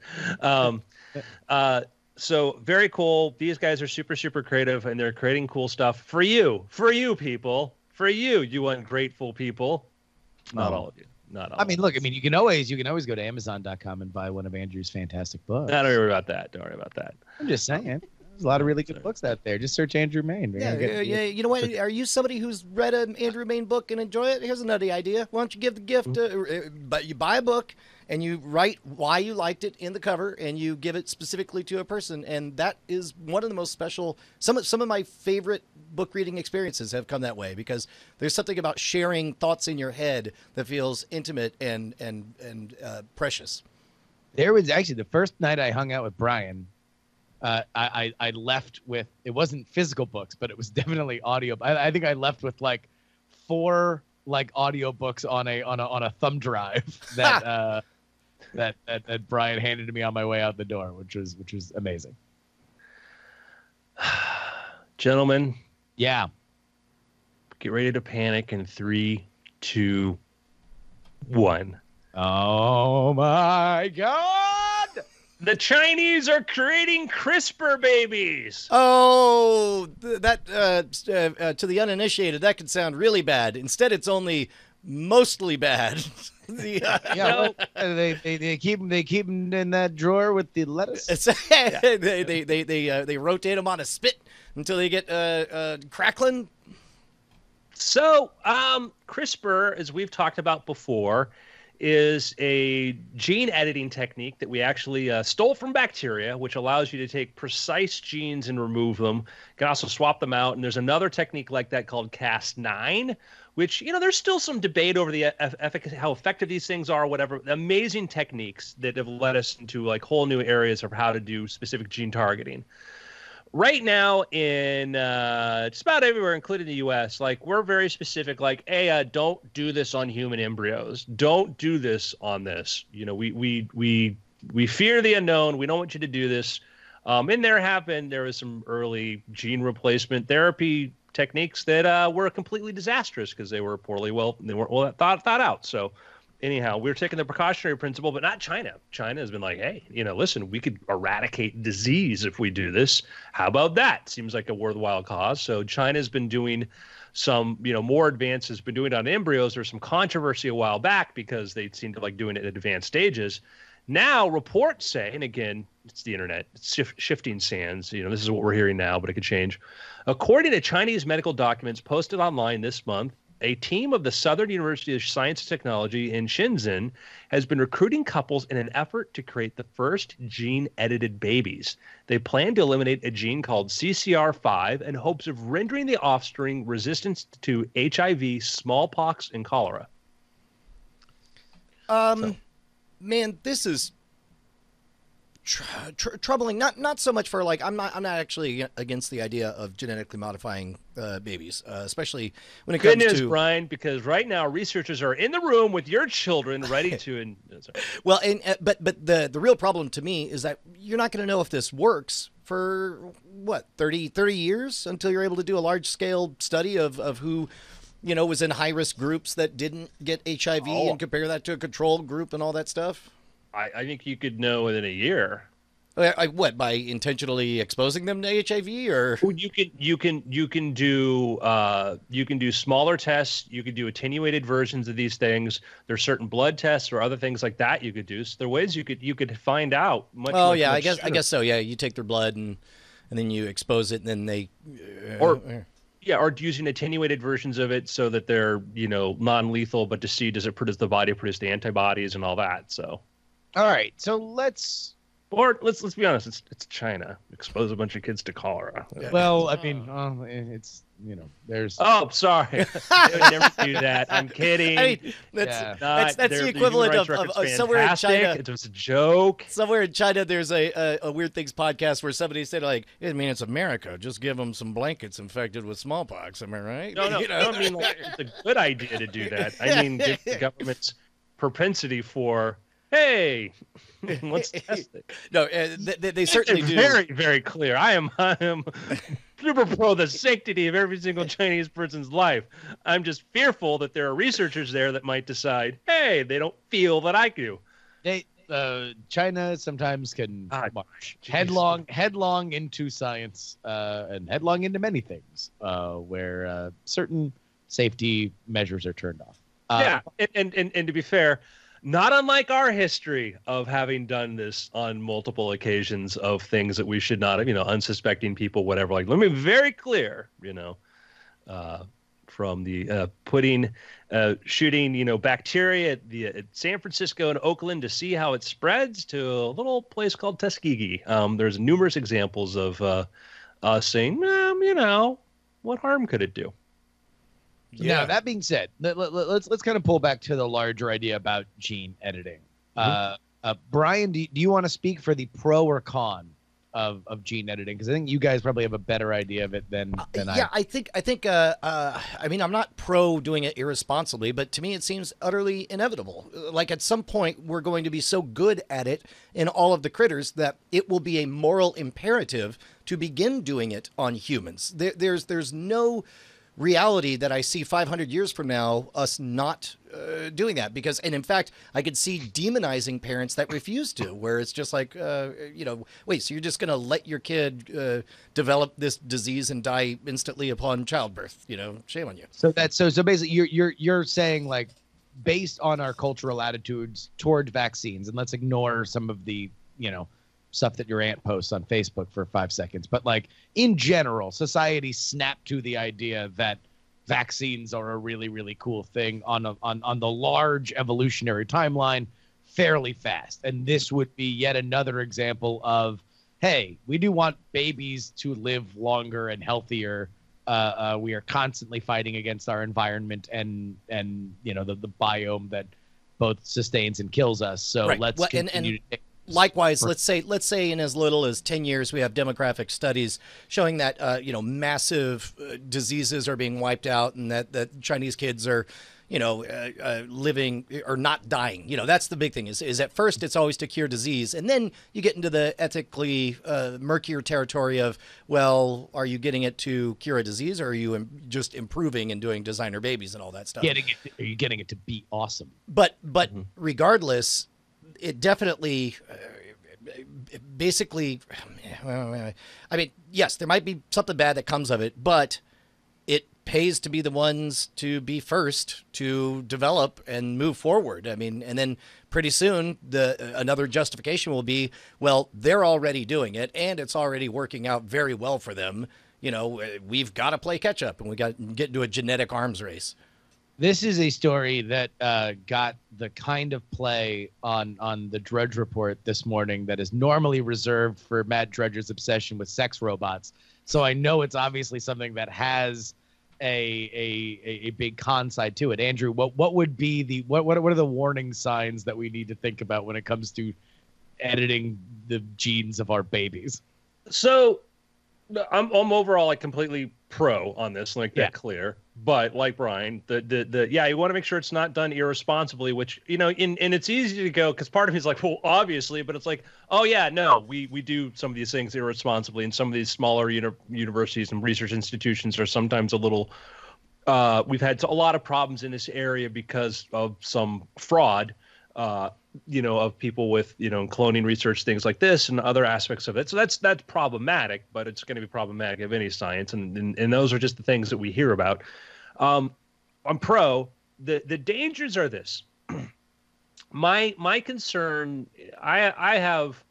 So very cool. These guys are super, super creative, and they're creating cool stuff for you people, for you ungrateful people. Not all of you. Not all. I mean, look, you can always go to Amazon.com and buy one of Andrew's fantastic books. Don't worry about that. Don't worry about that. I'm just saying. There's a lot of really good books out there. Just search Andrew Main. Yeah. You know what? Are you somebody who's read an Andrew Main book and enjoy it? Here's another idea. Why don't you give the gift? But you buy a book and you write why you liked it in the cover, and you give it specifically to a person, and that is one of the most special. Some of my favorite book reading experiences have come that way, because there's something about sharing thoughts in your head that feels intimate and precious. There was actually the first night I hung out with Brian. I left with, it wasn't physical books, but it was definitely audio. I think I left with like 4 like audio books on a thumb drive that that Brian handed to me on my way out the door, which was amazing. Gentlemen, yeah, get ready to panic in 3, 2, 1. Oh my God! The Chinese are creating CRISPR babies. Oh, that to the uninitiated, that could sound really bad. Instead, it's only mostly bad. They keep them in that drawer with the lettuce. They rotate them on a spit until they get crackling. So, CRISPR, as we've talked about before, is a gene editing technique that we actually stole from bacteria, which allows you to take precise genes and remove them. You can also swap them out. And there's another technique like that called Cas9, which, there's still some debate over the efficacy, how effective these things are, whatever. Amazing techniques that have led us into like whole new areas of how to do specific gene targeting. Right now in just about everywhere, including the U.S., like we're very specific, like, hey, don't do this on human embryos. Don't do this on this. We fear the unknown. We don't want you to do this. And there was some early gene replacement therapy techniques that were completely disastrous because they weren't well thought out. So anyhow, we're taking the precautionary principle, but not China. China has been like, hey, listen, we could eradicate disease if we do this. How about that? Seems like a worthwhile cause. So China's been doing some, more advances, been doing it on embryos. There's some controversy a while back because they seem to like doing it at advanced stages. Now reports say, and again, it's the internet, it's shifting sands. This is what we're hearing now, but it could change. According to Chinese medical documents posted online this month, a team of the Southern University of Science and Technology in Shenzhen has been recruiting couples in an effort to create the first gene-edited babies. They plan to eliminate a gene called CCR5 in hopes of rendering the offspring resistant to HIV, smallpox, and cholera. Man, this is troubling. Not so much for like I'm not actually against the idea of genetically modifying babies, especially when it comes to. Good news, Brian, because right now researchers are in the room with your children, ready to. Well, but the real problem to me is that you're not going to know if this works for what 30 years until you're able to do a large scale study of who was in high risk groups that didn't get HIV and compare that to a control group and all that stuff. I think you could know within a year. What, by intentionally exposing them to HIV, or you can do smaller tests. You could do attenuated versions of these things. There's certain blood tests or other things like that you could do. So there are ways you could find out. I guess so. Yeah, you take their blood and then you expose it, and then they or using attenuated versions of it so that they're non-lethal, but to see does the body produce the antibodies and all that. So. All right, so let's Or let's be honest, it's China. Expose a bunch of kids to cholera. Well, I mean, it's there's. Oh, sorry. They would never do that. I'm kidding. I mean, that's the equivalent of somewhere in China. It was a joke. Somewhere in China, there's a Weird Things podcast where somebody said, like, I mean, it's America. Just give them some blankets infected with smallpox. Am I right? No, I don't mean like it's a good idea to do that. I mean, give the government's propensity for, hey, let's test it. No, they certainly do. Very, very clear. I am super pro the sanctity of every single Chinese person's life. I'm just fearful that there are researchers there that might decide, hey, they don't feel that I do. China sometimes can march headlong into science and headlong into many things where certain safety measures are turned off. Yeah, and to be fair, not unlike our history of having done this on multiple occasions of things that we should not have, unsuspecting people, whatever. Like, let me be very clear, from the shooting, bacteria at San Francisco and Oakland to see how it spreads to a little place called Tuskegee. There's numerous examples of us saying, what harm could it do? Yeah. Now, that being said, let's kind of pull back to the larger idea about gene editing. Brian, do you want to speak for the pro or con of gene editing? Because I think you guys probably have a better idea of it than I. Yeah, I think. I mean, I'm not pro doing it irresponsibly, but to me, it seems utterly inevitable. Like at some point, we're going to be so good at it in all of the critters that it will be a moral imperative to begin doing it on humans. There's no reality that I see 500 years from now us not doing that, because, and in fact, I could see demonizing parents that refuse to, where it's just like, wait, so you're just going to let your kid develop this disease and die instantly upon childbirth? Shame on you. So basically, you're saying, like, based on our cultural attitudes toward vaccines, and let's ignore some of the stuff that your aunt posts on Facebook for 5 seconds. But like in general, society snapped to the idea that vaccines are a really, really cool thing on the large evolutionary timeline fairly fast. And this would be yet another example of, hey, we do want babies to live longer and healthier. We are constantly fighting against our environment and the biome that both sustains and kills us. So right. let's continue to likewise, let's say in as little as 10 years, we have demographic studies showing that, massive diseases are being wiped out and that Chinese kids are, living or not dying. That's the big thing is at first it's always to cure disease. And then you get into the ethically murkier territory of, well, are you getting it to cure a disease, or are you just improving and doing designer babies and all that stuff? Are you getting it to be awesome? But regardless, it definitely, basically, I mean, yes, there might be something bad that comes of it, but it pays to be the ones to be first to develop and move forward. I mean, and then pretty soon another justification will be, well, they're already doing it and it's already working out very well for them. We've got to play catch up and we got to get into a genetic arms race. This is a story that got the kind of play on the Drudge Report this morning that is normally reserved for Matt Drudge's obsession with sex robots. So I know it's obviously something that has a big con side to it. Andrew, what would be what are the warning signs that we need to think about when it comes to editing the genes of our babies? So I'm overall like completely pro on this, like that clear. But like Brian, you want to make sure it's not done irresponsibly, which, and it's easy to go because part of me is like, well, obviously, but it's like, oh yeah, no, we do some of these things irresponsibly, and some of these smaller universities and research institutions are sometimes a little. We've had a lot of problems in this area because of some fraud. Of people with, cloning research, things like this and other aspects of it. So that's problematic, but it's going to be problematic of any science. And those are just the things that we hear about. I'm pro. The dangers are this. My concern, I have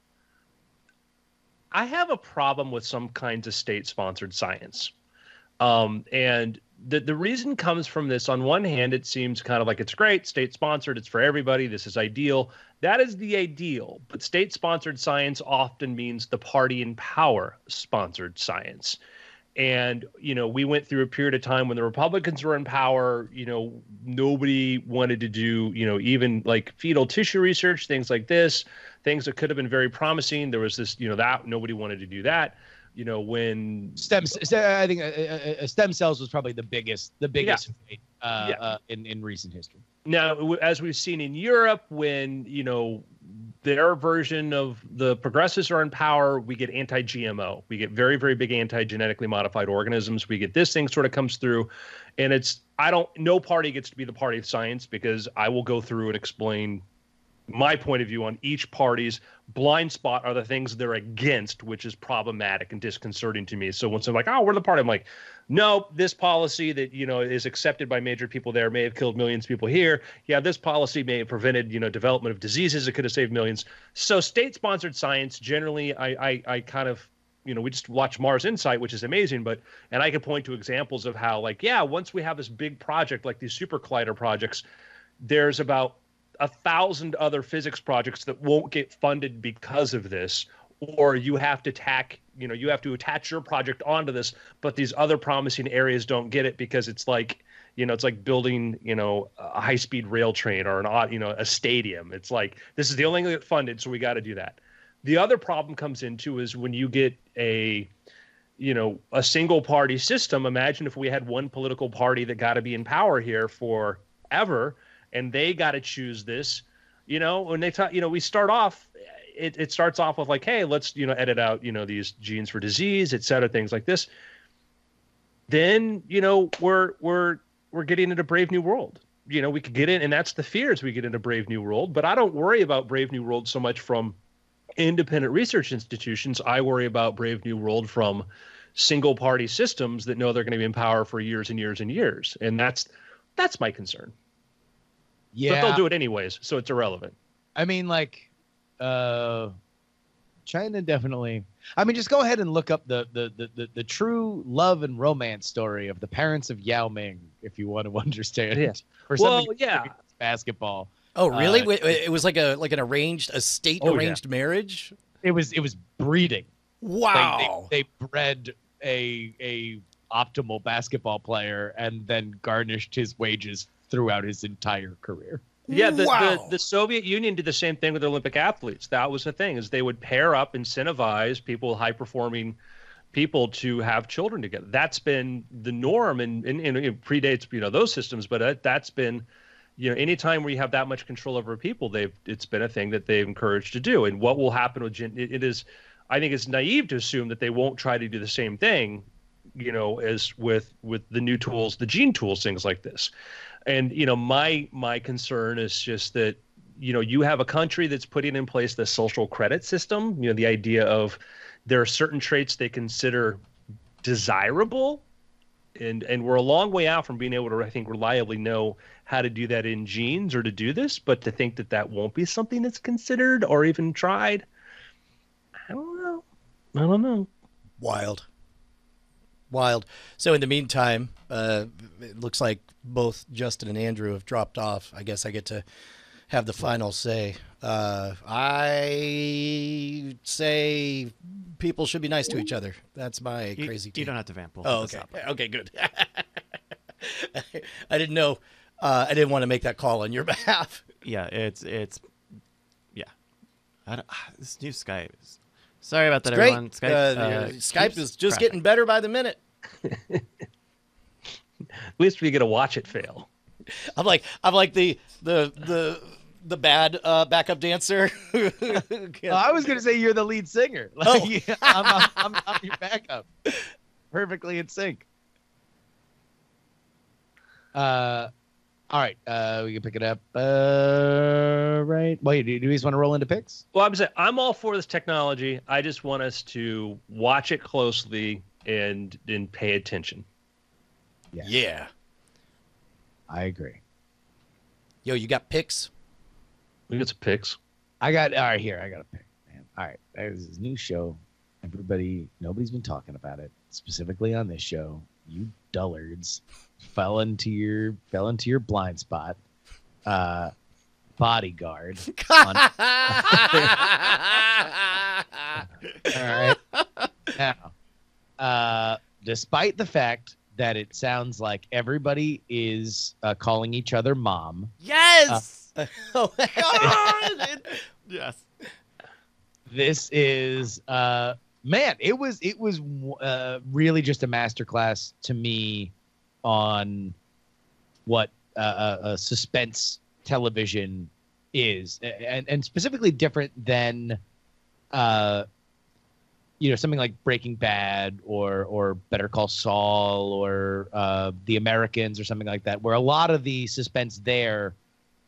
a problem with some kinds of state-sponsored science. And the reason comes from this. On one hand, it seems kind of like it's great, state sponsored, it's for everybody, this is ideal. That is the ideal, but state sponsored science often means the party in power sponsored science. And, we went through a period of time when the Republicans were in power, nobody wanted to do, even like fetal tissue research, things like this, things that could have been very promising. There was this, that nobody wanted to do that. When I think stem cells was probably the biggest fight, in recent history. Now, as we've seen in Europe, when their version of the progressives are in power, we get anti-GMO, we get very, very big anti-genetically modified organisms. We get this thing sort of comes through, and no party gets to be the party of science, because I will go through and explain my point of view on each party's blind spot are the things they're against, which is problematic and disconcerting to me. So once they're like, oh, we're the party, I'm like, no, this policy that, is accepted by major people there may have killed millions of people here. Yeah, this policy may have prevented, development of diseases. It could have saved millions. So state-sponsored science, generally, I kind of, we just watch Mars Insight, which is amazing, and I can point to examples of how, like, yeah, once we have this big project like these super collider projects, there's about 1,000 other physics projects that won't get funded because of this, or you have to attach your project onto this, but these other promising areas don't get it because it's like, it's like building, a high-speed rail train or a stadium. It's like, this is the only thing that get funded, so we got to do that. The other problem comes into is when you get a single party system. Imagine if we had one political party that got to be in power here forever, and they got to choose this, when they talk, we start off, it starts off with like, hey, let's, edit out, these genes for disease, et cetera, things like this. Then, we're getting into Brave New World. We could get in, and that's the fear as we get into Brave New World. But I don't worry about Brave New World so much from independent research institutions. I worry about Brave New World from single party systems that know they're going to be in power for years and years and years. And that's my concern. Yeah, but they'll do it anyways, so it's irrelevant. I mean, like, China definitely. I mean, just go ahead and look up the true love and romance story of the parents of Yao Ming, if you want to understand. Yeah. Basketball. Oh, really? It was like a state arranged marriage. It was breeding. Wow. They bred a optimal basketball player and then garnished his wages throughout his entire career. Yeah, the Soviet Union did the same thing with Olympic athletes. That was the thing, is they would pair up, incentivize people, high-performing people, to have children together. That's been the norm, and it predates those systems, but that's been, anytime where you have that much control over people, it's been a thing that they've encouraged to do. And what will happen with I think it's naive to assume that they won't try to do the same thing, as with the new tools, the gene tools, things like this. And, my concern is just that, you have a country that's putting in place the social credit system, the idea of there are certain traits they consider desirable. And we're a long way out from being able to, I think, reliably know how to do that in genes or to do this. But to think that won't be something that's considered or even tried, I don't know. Wild. So in the meantime, it looks like both Justin and Andrew have dropped off. I guess I get to have the final say. I say people should be nice to each other. That's my crazy take. You don't have to vamp. Oh, okay. Okay, good. I didn't know. I didn't want to make that call on your behalf. Yeah, it's yeah. This new Skype is. Sorry about that, it's great. everyone. Skype is just getting better by the minute. At least we get to watch it fail. I'm like the bad backup dancer. I was gonna say you're the lead singer. I'm your backup. Perfectly in sync. All right, we can pick it up. Right. Well, do you just want to roll into picks? Well, I'm all for this technology. I just want us to watch it closely and pay attention. Yeah. I agree. Yo, you got picks? We got some picks. I got a pick, man. All right. There's this new show. Nobody's been talking about it, specifically on this show. You dullards. fell into your blind spot. Bodyguard. All right. Now, despite the fact that it sounds like everybody is calling each other mom. Yes. Oh, God! Yes. This is man. It was really just a masterclass to me on what suspense television is, and specifically different than something like Breaking Bad or Better Call Saul or The Americans or something like that, where a lot of the suspense there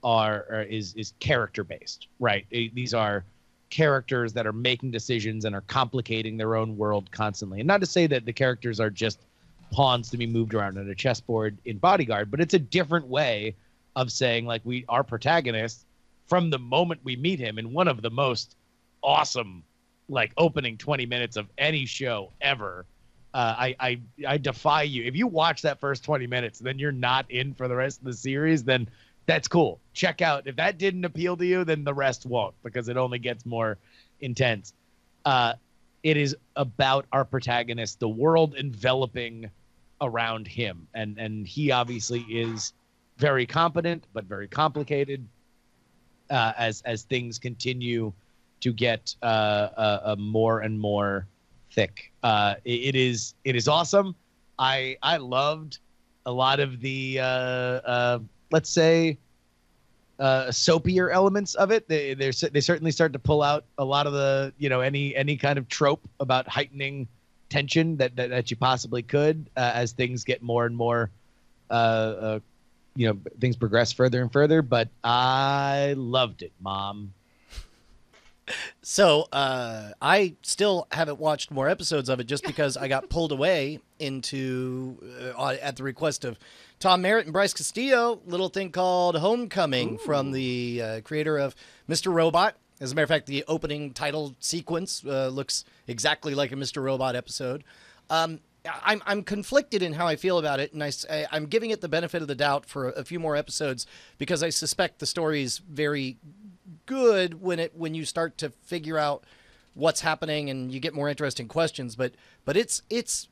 is character based, right? These are characters that are making decisions and are complicating their own world constantly. And not to say that the characters are just pawns to be moved around on a chessboard in Bodyguard, but it's a different way of saying, like, our protagonist, from the moment we meet him in one of the most awesome, like, opening 20 minutes of any show ever. I defy you. If you watch that first 20 minutes, then you're not in for the rest of the series, then that's cool. Check out. If that didn't appeal to you, then the rest won't, because it only gets more intense. It is about our protagonist, the world enveloping around him. And he obviously is very competent, but very complicated as things continue to get more and more thick. It is awesome. I loved a lot of the let's say soapier elements of it. They certainly start to pull out a lot of the any kind of trope about heightening tension that you possibly could as things get more and more things progress further and further. But I loved it, Mom. So I still haven't watched more episodes of it just because I got pulled away into at the request of Tom Merritt and Bryce Castillo, little thing called Homecoming. Ooh. From the creator of Mr. Robot. As a matter of fact, the opening title sequence looks exactly like a Mr. Robot episode. I'm conflicted in how I feel about it, and I'm giving it the benefit of the doubt for a few more episodes because I suspect the story is very good when you start to figure out what's happening and you get more interesting questions. But it's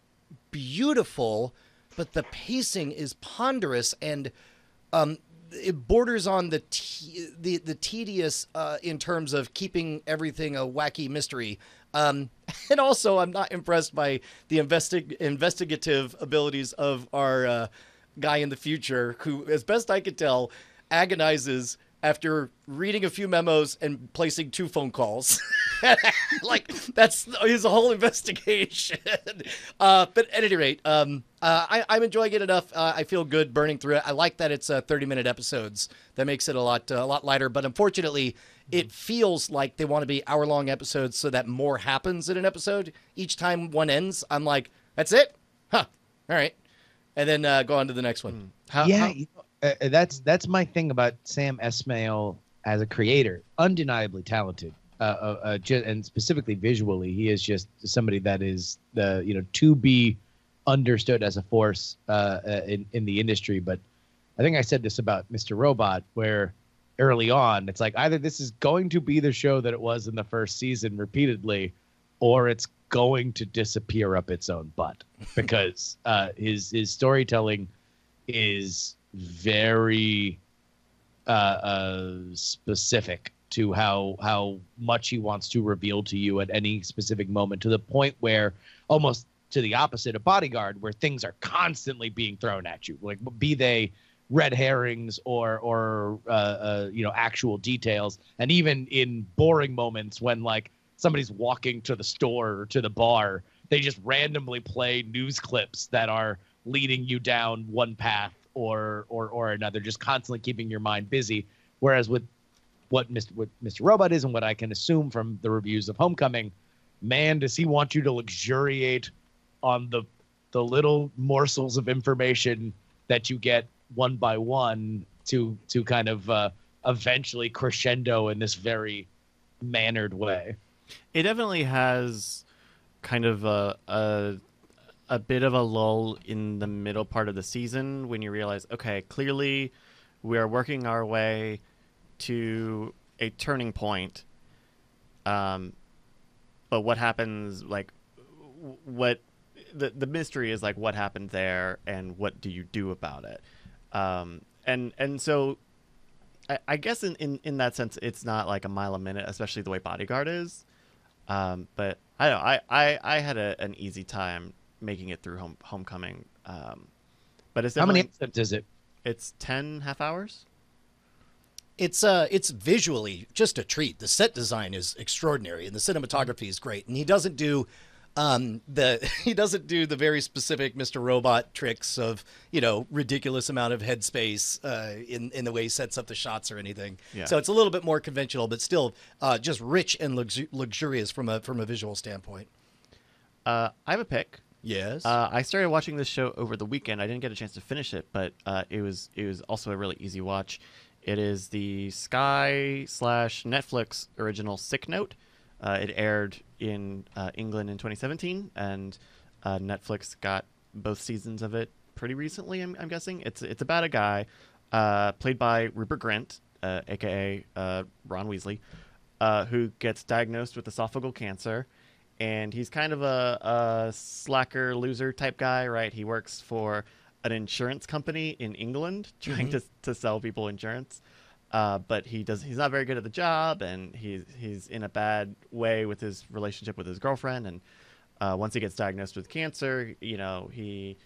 beautiful, but the pacing is ponderous and it borders on the tedious in terms of keeping everything a wacky mystery. And also, I'm not impressed by the investigative abilities of our guy in the future, who, as best I could tell, agonizes after reading a few memos and placing 2 phone calls. Like, that's his whole investigation. But at any rate, I'm enjoying it enough. I feel good burning through it. I like that it's 30-minute episodes. That makes it a lot lighter. But unfortunately, it feels like they want to be hour-long episodes so that more happens in an episode. Each time one ends, I'm like, that's it? Huh. All right. And then go on to the next one. That's my thing about Sam Esmail as a creator. Undeniably talented, and specifically visually, he is just somebody that is to be understood as a force in the industry. But I think I said this about Mr. Robot, where early on it's like either this is going to be the show that it was in the first season repeatedly, or it's going to disappear up its own butt, because his storytelling is very specific to how much he wants to reveal to you at any specific moment, to the point where almost to the opposite of Bodyguard, where things are constantly being thrown at you, like be they red herrings or actual details. And even in boring moments when like somebody's walking to the store or to the bar, they just randomly play news clips that are leading you down one path or another, just constantly keeping your mind busy. Whereas with what Mr. Robot is, and what I can assume from the reviews of Homecoming, man, does he want you to luxuriate on the little morsels of information that you get one by one to kind of eventually crescendo in this very mannered way. It definitely has kind of a a bit of a lull in the middle part of the season when you realize, okay, clearly we are working our way to a turning point. But what happens, like, what the mystery is, like, what happened there and what do you do about it? And so I guess in that sense, it's not like a mile a minute, especially the way Bodyguard is. But I don't know, I had an easy time making it through Homecoming. But it's How many definitely- episodes is it? It's 10 half hours. It's visually just a treat. The set design is extraordinary and the cinematography is great. And he doesn't do the very specific Mr. Robot tricks of, ridiculous amount of headspace in the way he sets up the shots or anything. Yeah. So it's a little bit more conventional, but still just rich and luxurious from a visual standpoint. I have a pick. Yes. I started watching this show over the weekend. I didn't get a chance to finish it, but it was also a really easy watch. It is the Sky/Netflix original Sick Note. It aired in England in 2017, and Netflix got both seasons of it pretty recently. I'm guessing it's about a guy played by Rupert Grint, aka Ron Weasley, who gets diagnosed with esophageal cancer. And he's kind of a slacker loser type guy, right? He works for an insurance company in England trying to sell people insurance. But he's not very good at the job, and he's in a bad way with his relationship with his girlfriend. And once he gets diagnosed with cancer, he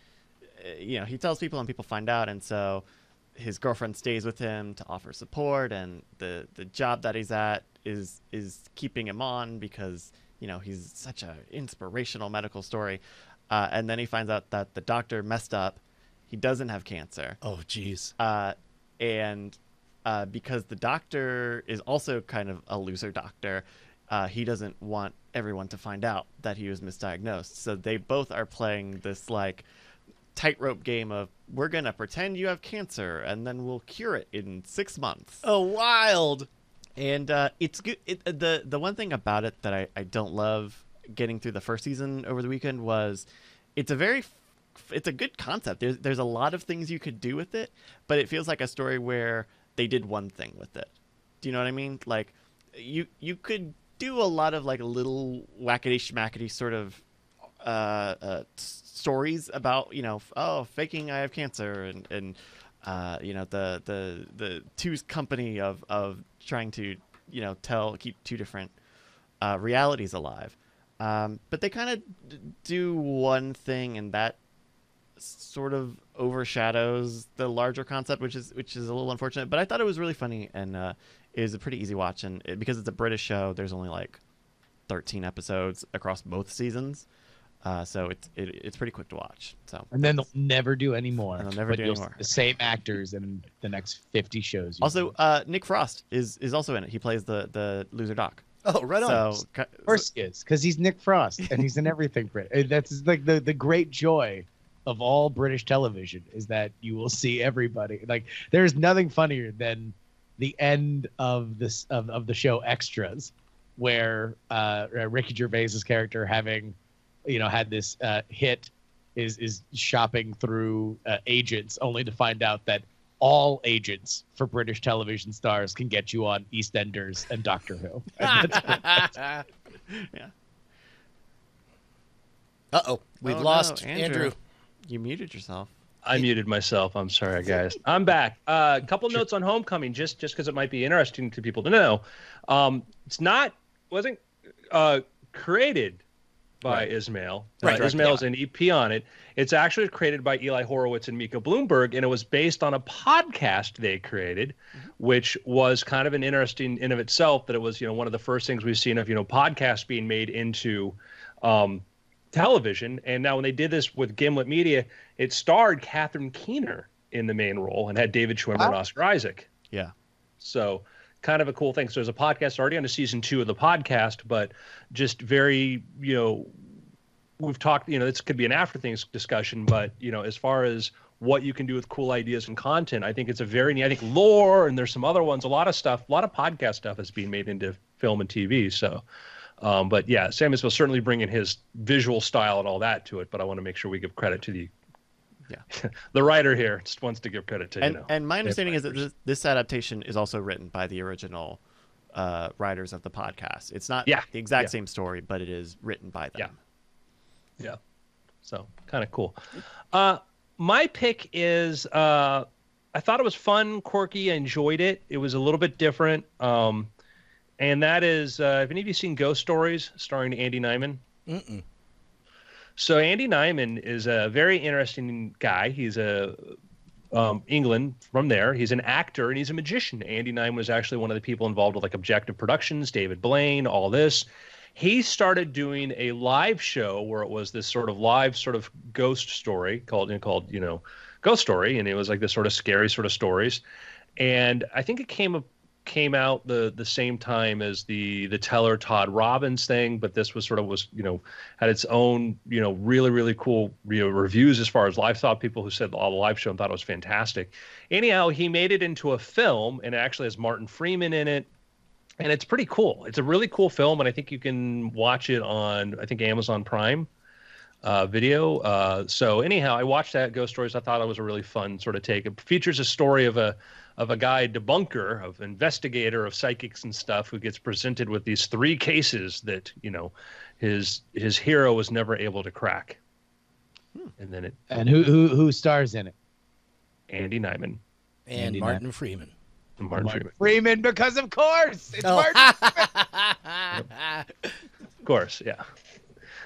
tells people and people find out. And so his girlfriend stays with him to offer support, and the job that he's at is keeping him on because he's such an inspirational medical story. And then he finds out that the doctor messed up. He doesn't have cancer. Oh, geez. And because the doctor is also kind of a loser doctor, he doesn't want everyone to find out that he was misdiagnosed. So they both are playing this like tightrope game of, we're going to pretend you have cancer and then we'll cure it in 6 months. Oh, wild. And it's good. The one thing about it that I don't love getting through the first season over the weekend was it's a good concept. There's a lot of things you could do with it, but it feels like a story where they did one thing with it. Do you know what I mean? Like you could do a lot of like little whackety schmackety sort of stories about faking I have cancer and the two's company of trying to keep two different realities alive, but they kind of do one thing, and that sort of overshadows the larger concept, which is a little unfortunate. But I thought it was really funny, and it was a pretty easy watch. And because it's a British show, there's only like 13 episodes across both seasons. So it's pretty quick to watch. So And then they'll never do any more. And they'll never do you'll any more. see the same actors in the next 50 shows. also, Nick Frost is also in it. He plays the loser doc. Oh, right on. So Of course he is, because he's Nick Frost, and he's in everything. That's like the great joy of all British television, is that you will see everybody. Like, there's nothing funnier than the end of this of the show Extras, where Ricky Gervais's character, having had this hit, is shopping through agents, only to find out that all agents for British television stars can get you on EastEnders and Doctor Who. And that's yeah. Uh-oh. We've Oh, lost no, Andrew. You muted yourself. I muted myself. I'm sorry, guys. I'm back. A couple notes on Homecoming, just because it might be interesting to people to know. Wasn't created by Ismail. Right, Ismail's an EP on it. It's actually created by Eli Horowitz and Mika Bloomberg, and it was based on a podcast they created, which was kind of an interesting in of itself. That it was one of the first things we've seen of podcasts being made into television. And now when they did this with Gimlet Media, it starred Catherine Keener in the main role and had David Schwimmer and Oscar Isaac. Yeah. So kind of a cool thing. So there's a podcast already on to season 2 of the podcast, but just very, we've talked, this could be an after things discussion, but as far as what you can do with cool ideas and content, I think it's a very neat, I think lore, and there's some other ones, a lot of podcast stuff is being made into film and TV. So But yeah, Sam Esmail certainly bringing his visual style and all that to it. But I want to make sure we give credit to the the writer here. Just wants to give credit to and my understanding is that this adaptation is also written by the original writers of the podcast. It's not the exact same story, but it is written by them. Yeah. So kind of cool. My pick is I thought it was fun, quirky. I enjoyed it. It was a little bit different. And that is, have any of you seen Ghost Stories starring Andy Nyman? Mm-mm. So Andy Nyman is a very interesting guy. He's England from there. He's an actor and he's a magician. Andy Nyman was actually one of the people involved with like Objective Productions, David Blaine, all this. He started doing a live show where it was this sort of live sort of ghost story called Ghost Story, and it was like this sort of scary sort of stories. And I think it came out the same time as the Teller Todd Robbins thing, but this was had its own really really cool reviews as far as live. Thought people who said all the live show and thought it was fantastic. Anyhow, he made it into a film and it actually has Martin Freeman in it. And it's pretty cool. It's a really cool film, and I think you can watch it on, I think, Amazon Prime Video. So anyhow, I watched that Ghost Stories. I thought it was a really fun sort of take. It features a story of a guy, debunker, of investigator of psychics and stuff, who gets presented with these 3 cases that his hero was never able to crack. And who stars in it? Andy Nyman And Martin Freeman. Martin Freeman, because of course it's Martin. Of course, yeah.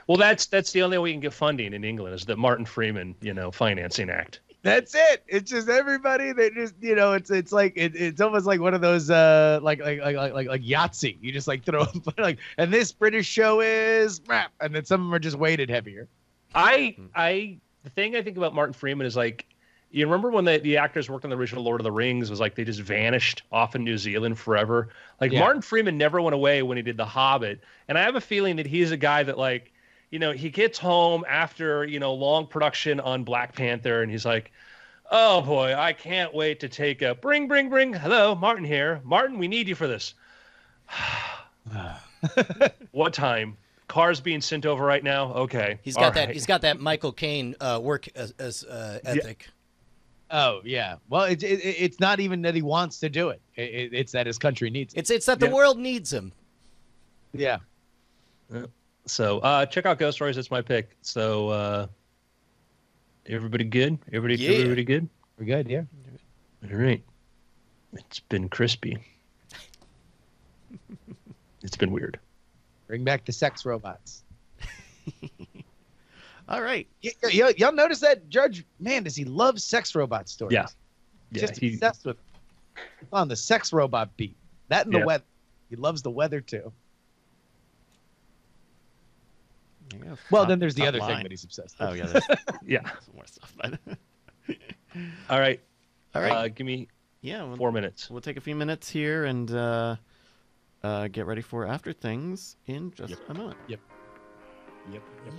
Well, that's the only way we can get funding in England is the Martin Freeman, financing act. That's it. It's just everybody that just it's like it's almost like one of those like Yahtzee. You just like throw like, and this British show is crap, and then some of them are just weighted heavier. The thing I think about Martin Freeman is like, you remember when the actors worked on the original Lord of the Rings, was like they just vanished off in New Zealand forever. Like Martin Freeman never went away when he did The Hobbit. And I have a feeling that he's a guy that like, he gets home after, long production on Black Panther and he's like, oh boy, I can't wait to take a bring. Hello, Martin here. Martin, we need you for this. What time? Cars being sent over right now. Okay. He's got that. He's got that Michael Caine work as ethic. Yeah. Oh yeah. Well, it's not even that he wants to do it. It's that his country needs it. It's that the world needs him. Yeah. So check out Ghost Stories. That's my pick. So everybody good? Everybody good? We're good. Yeah. All right. It's been crispy. It's been weird. Bring back the sex robots. All right. Y'all notice that Judge? Man, does he love sex robot stories? Yeah. Just obsessed with on the sex robot beat. That and the weather. He loves the weather too. Yeah, well, then there's the other thing that he's obsessed with. Oh yeah. Yeah. Some more stuff. But All right. Give me 4 minutes. We'll take a few minutes here and get ready for After Things in just a moment. Yep.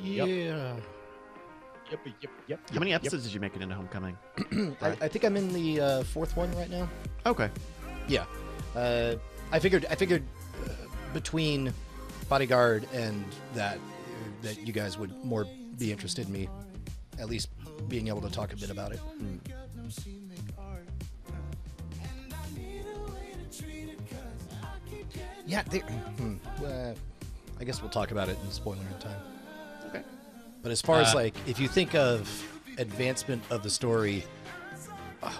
Yeah. Yep. How many episodes did you make it into Homecoming? I think I'm in the 4th one right now. Okay. Yeah. I figured between Bodyguard and that you guys would more be interested in me at least being able to talk a bit about it. Yeah, I guess we'll talk about it in spoiler time. Okay. But as far as like, if you think of advancement of the story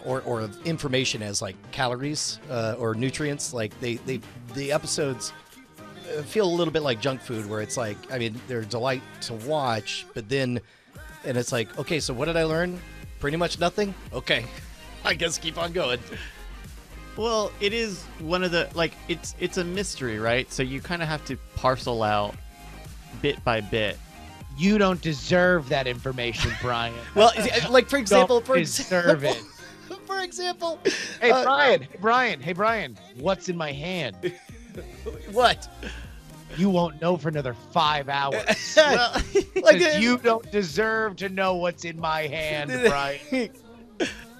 or of information as like calories or nutrients, like the episodes feel a little bit like junk food, where it's like, I mean, they're a delight to watch, but then, and it's like, okay, so what did I learn? Pretty much nothing. Okay, I guess keep on going. Well, it is one of the, like, it's a mystery, right? So you kind of have to parcel out bit by bit. You don't deserve that information, Brian. Well, like, for example, deserve it. For example, hey Brian, what's in my hand? What? You won't know for another 5 hours. Well, like, you don't deserve to know what's in my hand, Brian.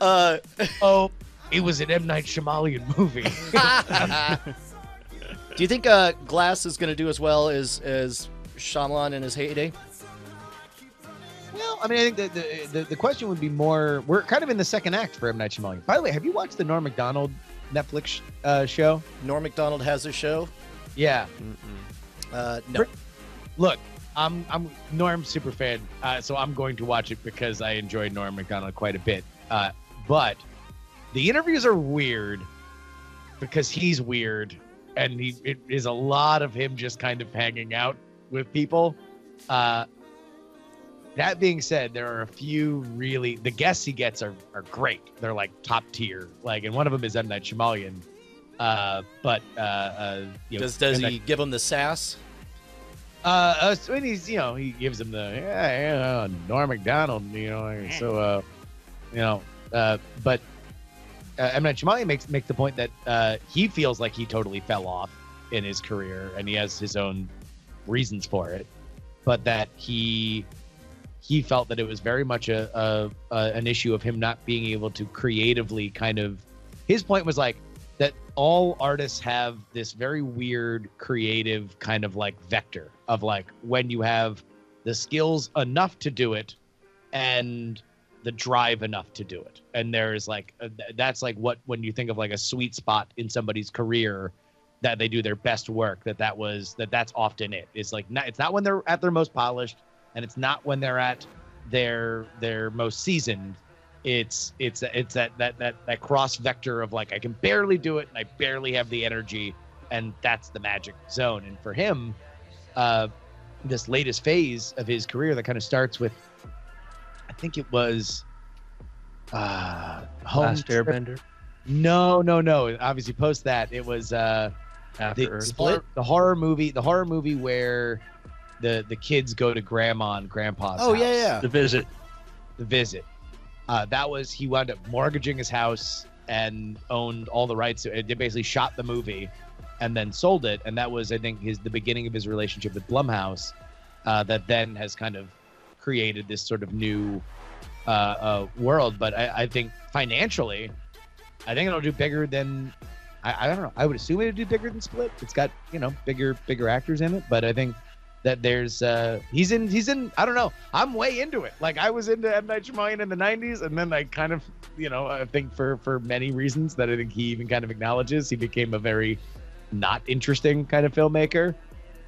Oh, it was an M. Night Shyamalan movie. Do you think Glass is going to do as well as Shyamalan in his heyday? Well, I mean, I think the question would be more. We're kind of in the second act for M. Night Shyamalan. By the way, have you watched the Norm Macdonald Netflix show? Norm Macdonald has a show. Yeah. No. Look, I'm Norm's super fan, so I'm going to watch it because I enjoy Norm Macdonald quite a bit. But the interviews are weird because he's weird, and it is a lot of him just kind of hanging out with people. That being said, there are a few really, the guests he gets are great. They're like top tier. Like, and one of them is M. Night Shyamalan. Does he give him the sass? When he's, he gives him the Norm Macdonald, but M. Night Shyamalan makes the point that he feels like he totally fell off in his career, and he has his own reasons for it, but that he felt that it was very much an issue of him not being able to creatively kind of. His point was like that all artists have this very weird creative kind of like vector of like when you have the skills enough to do it and the drive enough to do it. And there's like, that's like what, when you think of like a sweet spot in somebody's career that they do their best work, that's often it. It's like, it's not when they're at their most polished, and it's not when they're at their most seasoned. It's that cross vector of like, I can barely do it and I barely have the energy, and that's the magic zone. And for him, this latest phase of his career that kind of starts with, I think it was Last Airbender. No. Obviously, post that it was After Split? the horror movie where the kids go to grandma and grandpa's house. Yeah. The Visit. The Visit. That was, he wound up mortgaging his house and owned all the rights. They basically shot the movie and then sold it. And that was, I think, the beginning of his relationship with Blumhouse, that then has kind of created this sort of new world. But I think financially, I think it'll do bigger than, I don't know. I would assume it'll do bigger than Split. It's got, bigger actors in it. But I think that there's he's in I don't know, I'm way into it. Like, I was into M. Night Shyamalan in the 90s, and then I kind of, I think for many reasons that I think he even kind of acknowledges, he became a very not interesting kind of filmmaker,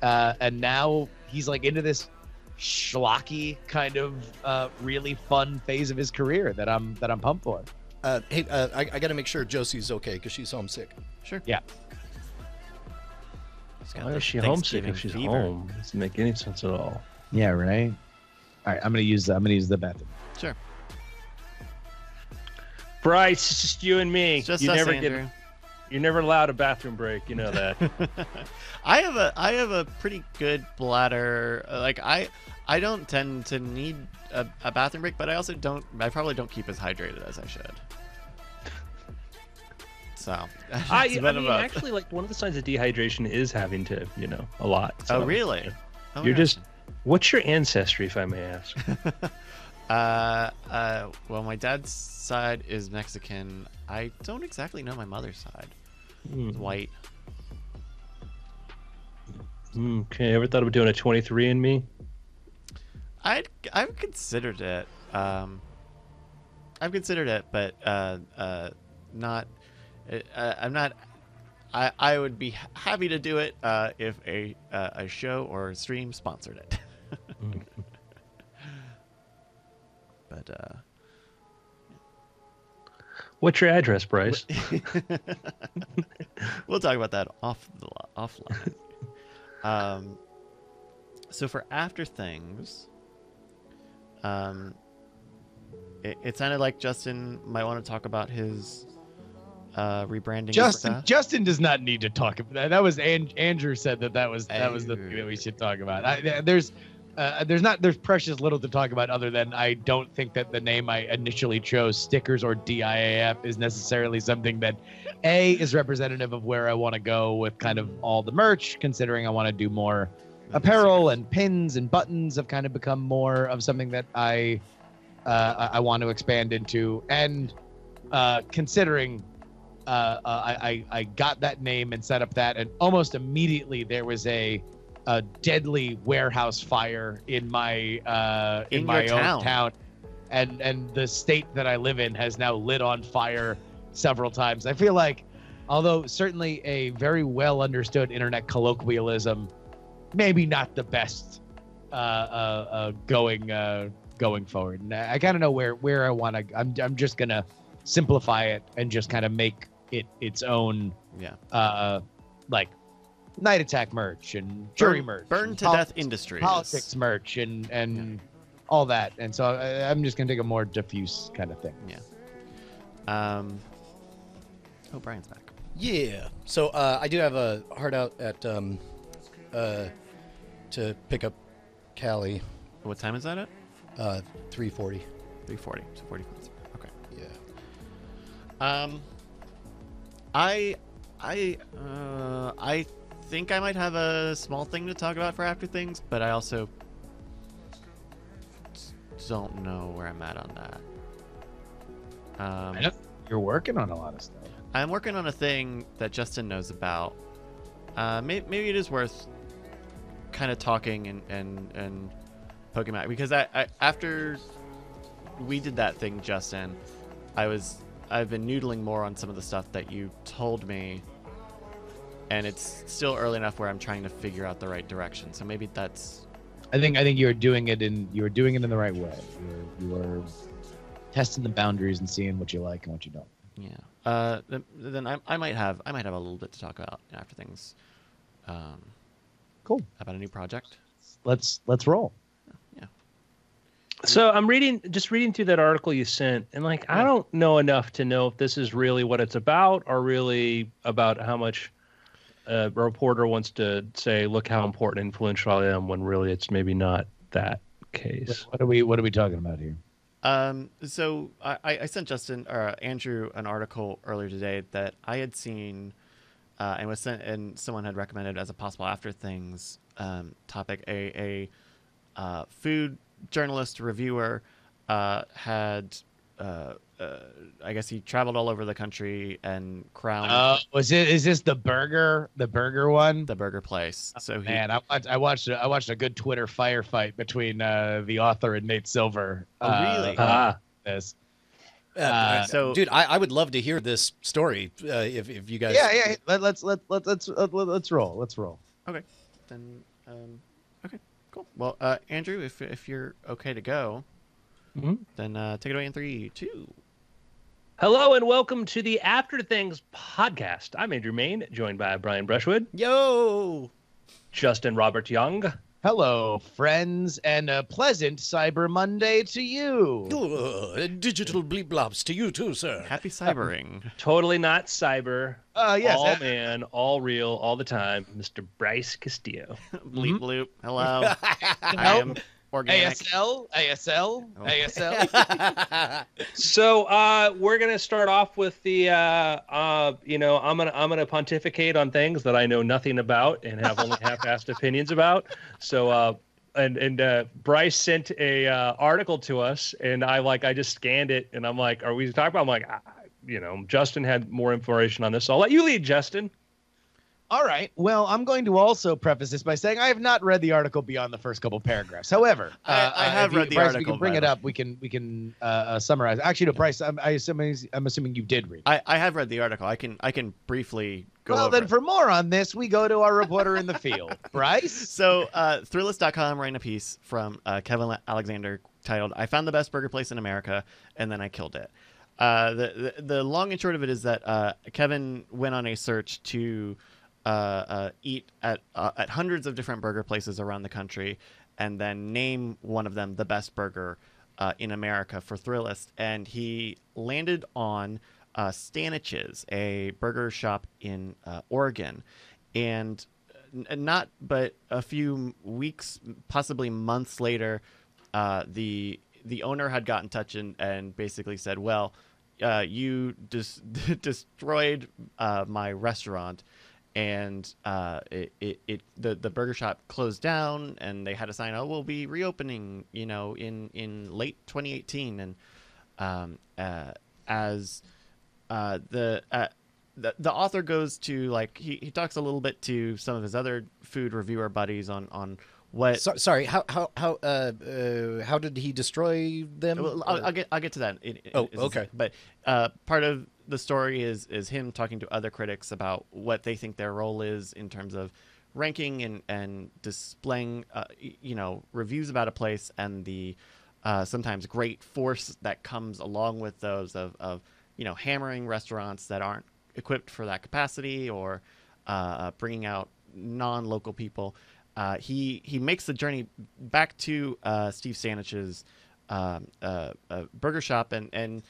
and now he's like into this schlocky kind of really fun phase of his career that I'm pumped for. Hey, I got to make sure Josie's okay because she's homesick. Sure. Yeah. Why is she homesick if she's home? It doesn't make any sense at all. Yeah, right. All right, I'm gonna use the bathroom. Sure. Bryce, it's just you and me. It's just you us, never Andrew. you're never allowed a bathroom break. You know that. I have a pretty good bladder. Like, I don't tend to need a bathroom break, but I probably don't keep as hydrated as I should. So actually, like, one of the signs of dehydration is having to, a lot. So, oh, really? Oh, you're just. What's your ancestry, if I may ask? Well, my dad's side is Mexican. I don't exactly know my mother's side. It's white. Okay, ever thought about doing a 23andMe? I've considered it. But not. I'm not. I would be happy to do it if a show or a stream sponsored it. But what's your address, Bryce? We'll talk about that offline. So for After Things, it sounded like Justin might want to talk about his rebranding. Justin does not need to talk about that. That was Andrew said that was the thing that we should talk about. There's precious little to talk about other than I don't think that the name I initially chose, Stickers or DIAF, is necessarily something that is representative of where I want to go with kind of all the merch, considering I want to do more apparel and pins and buttons have kind of become more of something that I want to expand into, and considering I got that name and set up that, and almost immediately there was a deadly warehouse fire in my In my your own town, and the state that I live in has now lit on fire several times. I feel like, although certainly a very well understood internet colloquialism, maybe not the best going forward. And I kind of know where I want to. I'm just gonna simplify it and just kind of make it its own. Yeah. Like Night Attack merch and Jury merch, Burn and to Death Industries. politics merch, and all that. And so I'm just gonna take a more diffuse kind of thing. Yeah. Oh, Brian's back. Yeah. So I do have a hard out at to pick up Callie. What time is that at? 3:40. 3:40. So 40 minutes. Okay. Yeah. I think I might have a small thing to talk about for After Things, but I also don't know where I'm at on that. I know you're working on a lot of stuff. I'm working on a thing that Justin knows about. Maybe it is worth kind of talking and poking at, because I after we did that thing, Justin, I've been noodling more on some of the stuff that you told me, and it's still early enough where I'm trying to figure out the right direction. So maybe that's. I think you're doing it in the right way. You're testing the boundaries and seeing what you like and what you don't. Yeah. Then I might have a little bit to talk about After Things. Cool. About a new project. Let's roll. Yeah. So I'm reading through that article you sent, and I don't know enough to know if this is really what it's about, or really about how much a reporter wants to say, look how important and influential I am, when really it's maybe not that case. What are we talking about here? So I sent Andrew an article earlier today that I had seen, and was sent, and someone had recommended as a possible After Things topic. A food journalist reviewer had I guess he traveled all over the country and crowned Is this the burger one? the burger place. So he, Man, I watched a good Twitter firefight between the author and Nate Silver. Oh, really? This. so Dude, I would love to hear this story if you guys. Yeah. Let's roll. Let's roll. okay, then okay, cool. Well, Andrew, if you're okay to go, then take it away in 3, 2. Hello and welcome to the After Things podcast. I'm Andrew Main, joined by Brian Brushwood, Yo. Justin Robert Young. Hello, friends, and a pleasant Cyber Monday to you. Digital bleep blobs to you too, sir. Happy cybering. Totally not cyber. Yes. All man, all real, all the time. Mr. Bryce Castillo. Bleep bloop. Hello. I am organic. ASL. So we're gonna start off with the I'm gonna pontificate on things that I know nothing about and have only half-assed opinions about. So and Bryce sent a article to us, and I just scanned it, and I'm like, are we talking about? I'm like, Justin had more information on this, so I'll let you lead, Justin. All right. Well, I'm going to also preface this by saying I have not read the article beyond the first couple paragraphs. However, I have read the Bryce, article. We can bring it up. We can summarize. Actually, no, Bryce. I'm assuming you did read it. I have read the article. I can briefly go over then it. for more on this, we go to our reporter in the field, Bryce. So Thrillist.com ran a piece from Kevin Alexander titled "I found the best burger place in America, and then I killed it." The long and short of it is that Kevin went on a search to eat at hundreds of different burger places around the country, and then name one of them the best burger in America for Thrillist. And he landed on Stanich's, a burger shop in Oregon. And not but a few weeks, possibly months later, the owner had got in touch and basically said, well, you destroyed my restaurant. And the burger shop closed down, and they had a sign, we'll be reopening, in late 2018. And the author goes to like he talks a little bit to some of his other food reviewer buddies on what. Sorry, how did he destroy them? Well, I'll get to that. Okay. But part of the story is him talking to other critics about what they think their role is in terms of ranking and displaying reviews about a place, and the sometimes great force that comes along with those of hammering restaurants that aren't equipped for that capacity, or bringing out non-local people. He makes the journey back to Steve Sanich's burger shop, and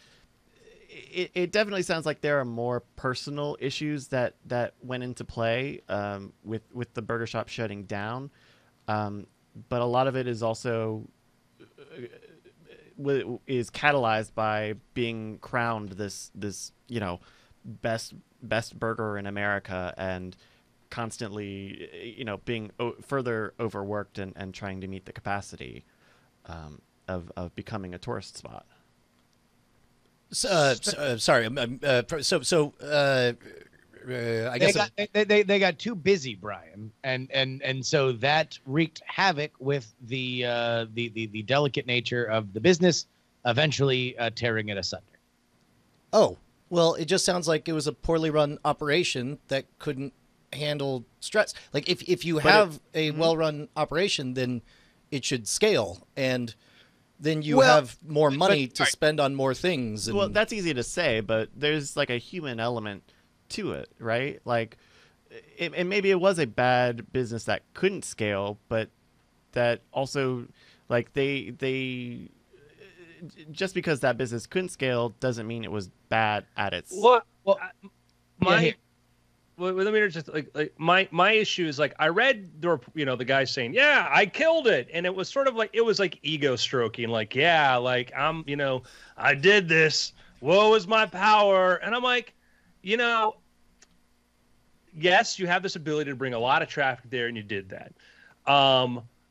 it definitely sounds like there are more personal issues that went into play with the burger shop shutting down, but a lot of it is also is catalyzed by being crowned this best burger in America, and constantly being further overworked and trying to meet the capacity of becoming a tourist spot. Sorry. I guess they got too busy, Brian, and so that wreaked havoc with the delicate nature of the business, eventually tearing it asunder. Oh, well, it just sounds like it was a poorly run operation that couldn't handle stress. Like if you have a well-run operation, then it should scale, and then you have more money to spend on more things. And... Well, that's easy to say, but there's like a human element to it, right? Like, and maybe it was a bad business that couldn't scale, but that also, like, they just because that business couldn't scale doesn't mean it was bad at its. Well, let me just like my issue is, like, I read the guy saying, yeah, I killed it, and it was sort of like, it was like ego stroking, like, yeah, like, I'm I did this, woe is my power, and I'm like, yes, you have this ability to bring a lot of traffic there, and you did that.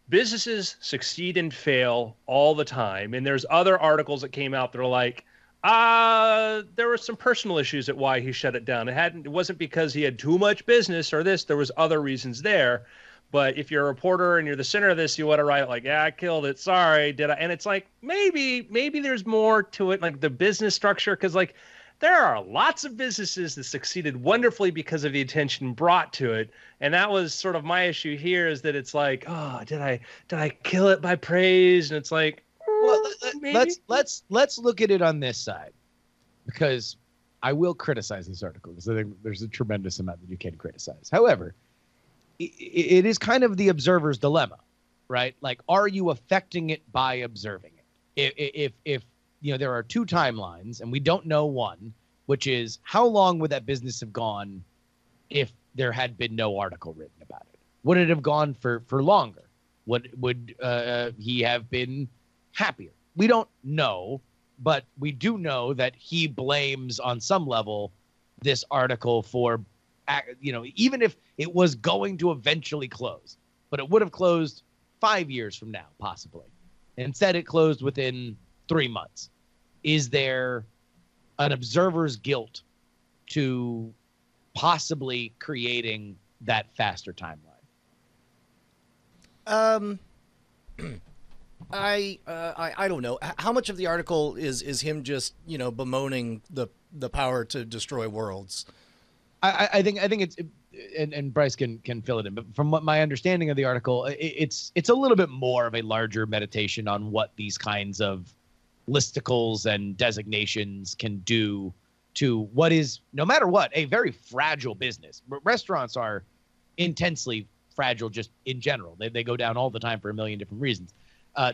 Businesses succeed and fail all the time, and there's other articles that came out that are like, there were some personal issues at why he shut it down. It wasn't because he had too much business or this. There was other reasons there. But if you're a reporter and you're the center of this, you want to write like, yeah, I killed it. Sorry, did I? And it's like, maybe there's more to it, like the business structure, because like there are lots of businesses that succeeded wonderfully because of the attention brought to it. And that was sort of my issue here, is that it's like, oh, did I kill it by praise? And it's like, well, let's look at it on this side, because I will criticize this article, because I think there's a tremendous amount that you can criticize. However, it is kind of the observer's dilemma, right? Like, are you affecting it by observing it? If there are two timelines and we don't know one, which is how long would that business have gone if there had been no article written about it? Would it have gone for longer? Would he have been happier? We don't know, but we do know that he blames on some level this article for, even if it was going to eventually close, but it would have closed 5 years from now, possibly. Instead, it closed within 3 months. Is there an observer's guilt to possibly creating that faster timeline? I don't know. How much of the article is him just bemoaning the power to destroy worlds? I think it's, and Bryce can fill it in, but from what my understanding of the article, it's a little bit more of a larger meditation on what these kinds of listicles and designations can do to what is, no matter what, a very fragile business. Restaurants are intensely fragile just in general. They go down all the time for a million different reasons.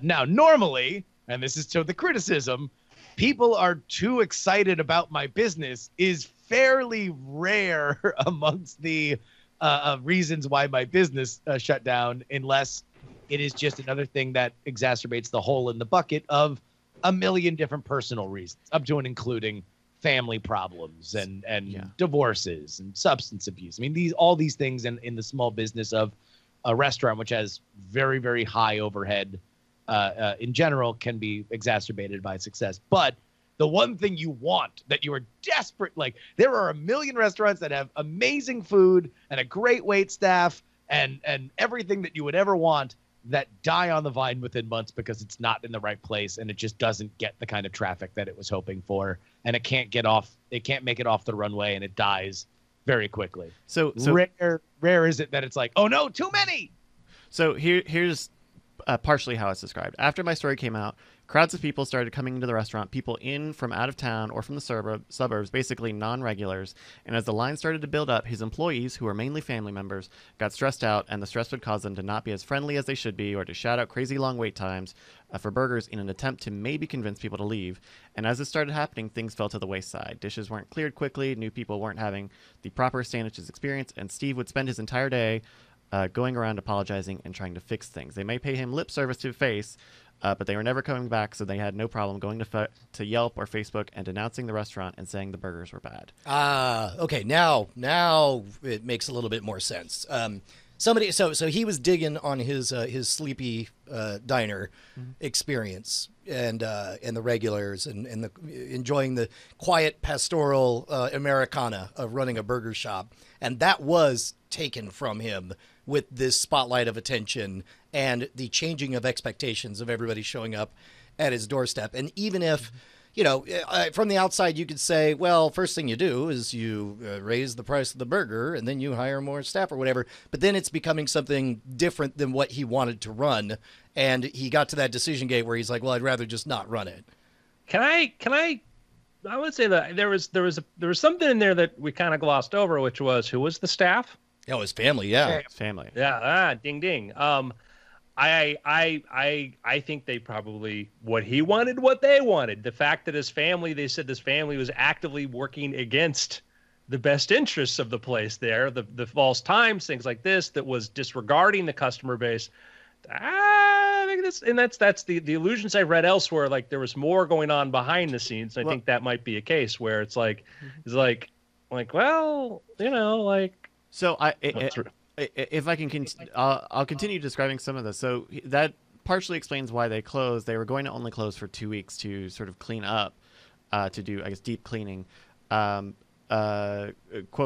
Now, normally, and this is to the criticism, people are too excited about my business is fairly rare amongst the reasons why my business shut down, unless it is just another thing that exacerbates the hole in the bucket of a million different personal reasons, up to and including family problems and divorces and substance abuse. I mean, all these things in the small business of a restaurant, which has very, very high overhead in general, can be exacerbated by success. But the one thing you want, that you are desperate. Like, there are a million restaurants that have amazing food and a great wait staff and everything that you would ever want, that die on the vine within months because it's not in the right place and it just doesn't get the kind of traffic that it was hoping for, and it can't make it off the runway, and it dies very quickly. So rare is it that it's like, oh no, too many. So here's partially how it's described. After my story came out, crowds of people started coming into the restaurant, people in from out of town or from the suburbs, basically non-regulars. And as the line started to build up, his employees, who were mainly family members, got stressed out, and the stress would cause them to not be as friendly as they should be, or to shout out crazy long wait times for burgers in an attempt to maybe convince people to leave. And as this started happening, things fell to the wayside. Dishes weren't cleared quickly, new people weren't having the proper sandwiches experience, and Steve would spend his entire day going around apologizing and trying to fix things. They may pay him lip service to face, but they were never coming back, so they had no problem going to Yelp or Facebook and denouncing the restaurant and saying the burgers were bad. Okay. Now it makes a little bit more sense. So he was digging on his sleepy diner experience and the regulars and enjoying the quiet pastoral Americana of running a burger shop, and that was taken from him with this spotlight of attention and the changing of expectations of everybody showing up at his doorstep. And even if, from the outside you could say, well, first thing you do is you raise the price of the burger and then you hire more staff or whatever. But then it's becoming something different than what he wanted to run. And he got to that decision gate where he's like, well, I'd rather just not run it. I would say that there was something in there that we kind of glossed over, which was, who was the staff? Oh, his family. Yeah. His family. Yeah. Ding, ding. I think they probably, what he wanted, what they wanted. The fact that they said his family was actively working against the best interests of the place there, the false times, things like this, that was disregarding the customer base. I think that's the illusions I've read elsewhere. Like, there was more going on behind the scenes. I think that might be a case where it's like, well, like. So if I can, I'll continue describing some of this. So that partially explains why they closed. They were going to only close for 2 weeks to sort of clean up, to do, I guess, deep cleaning. Quote,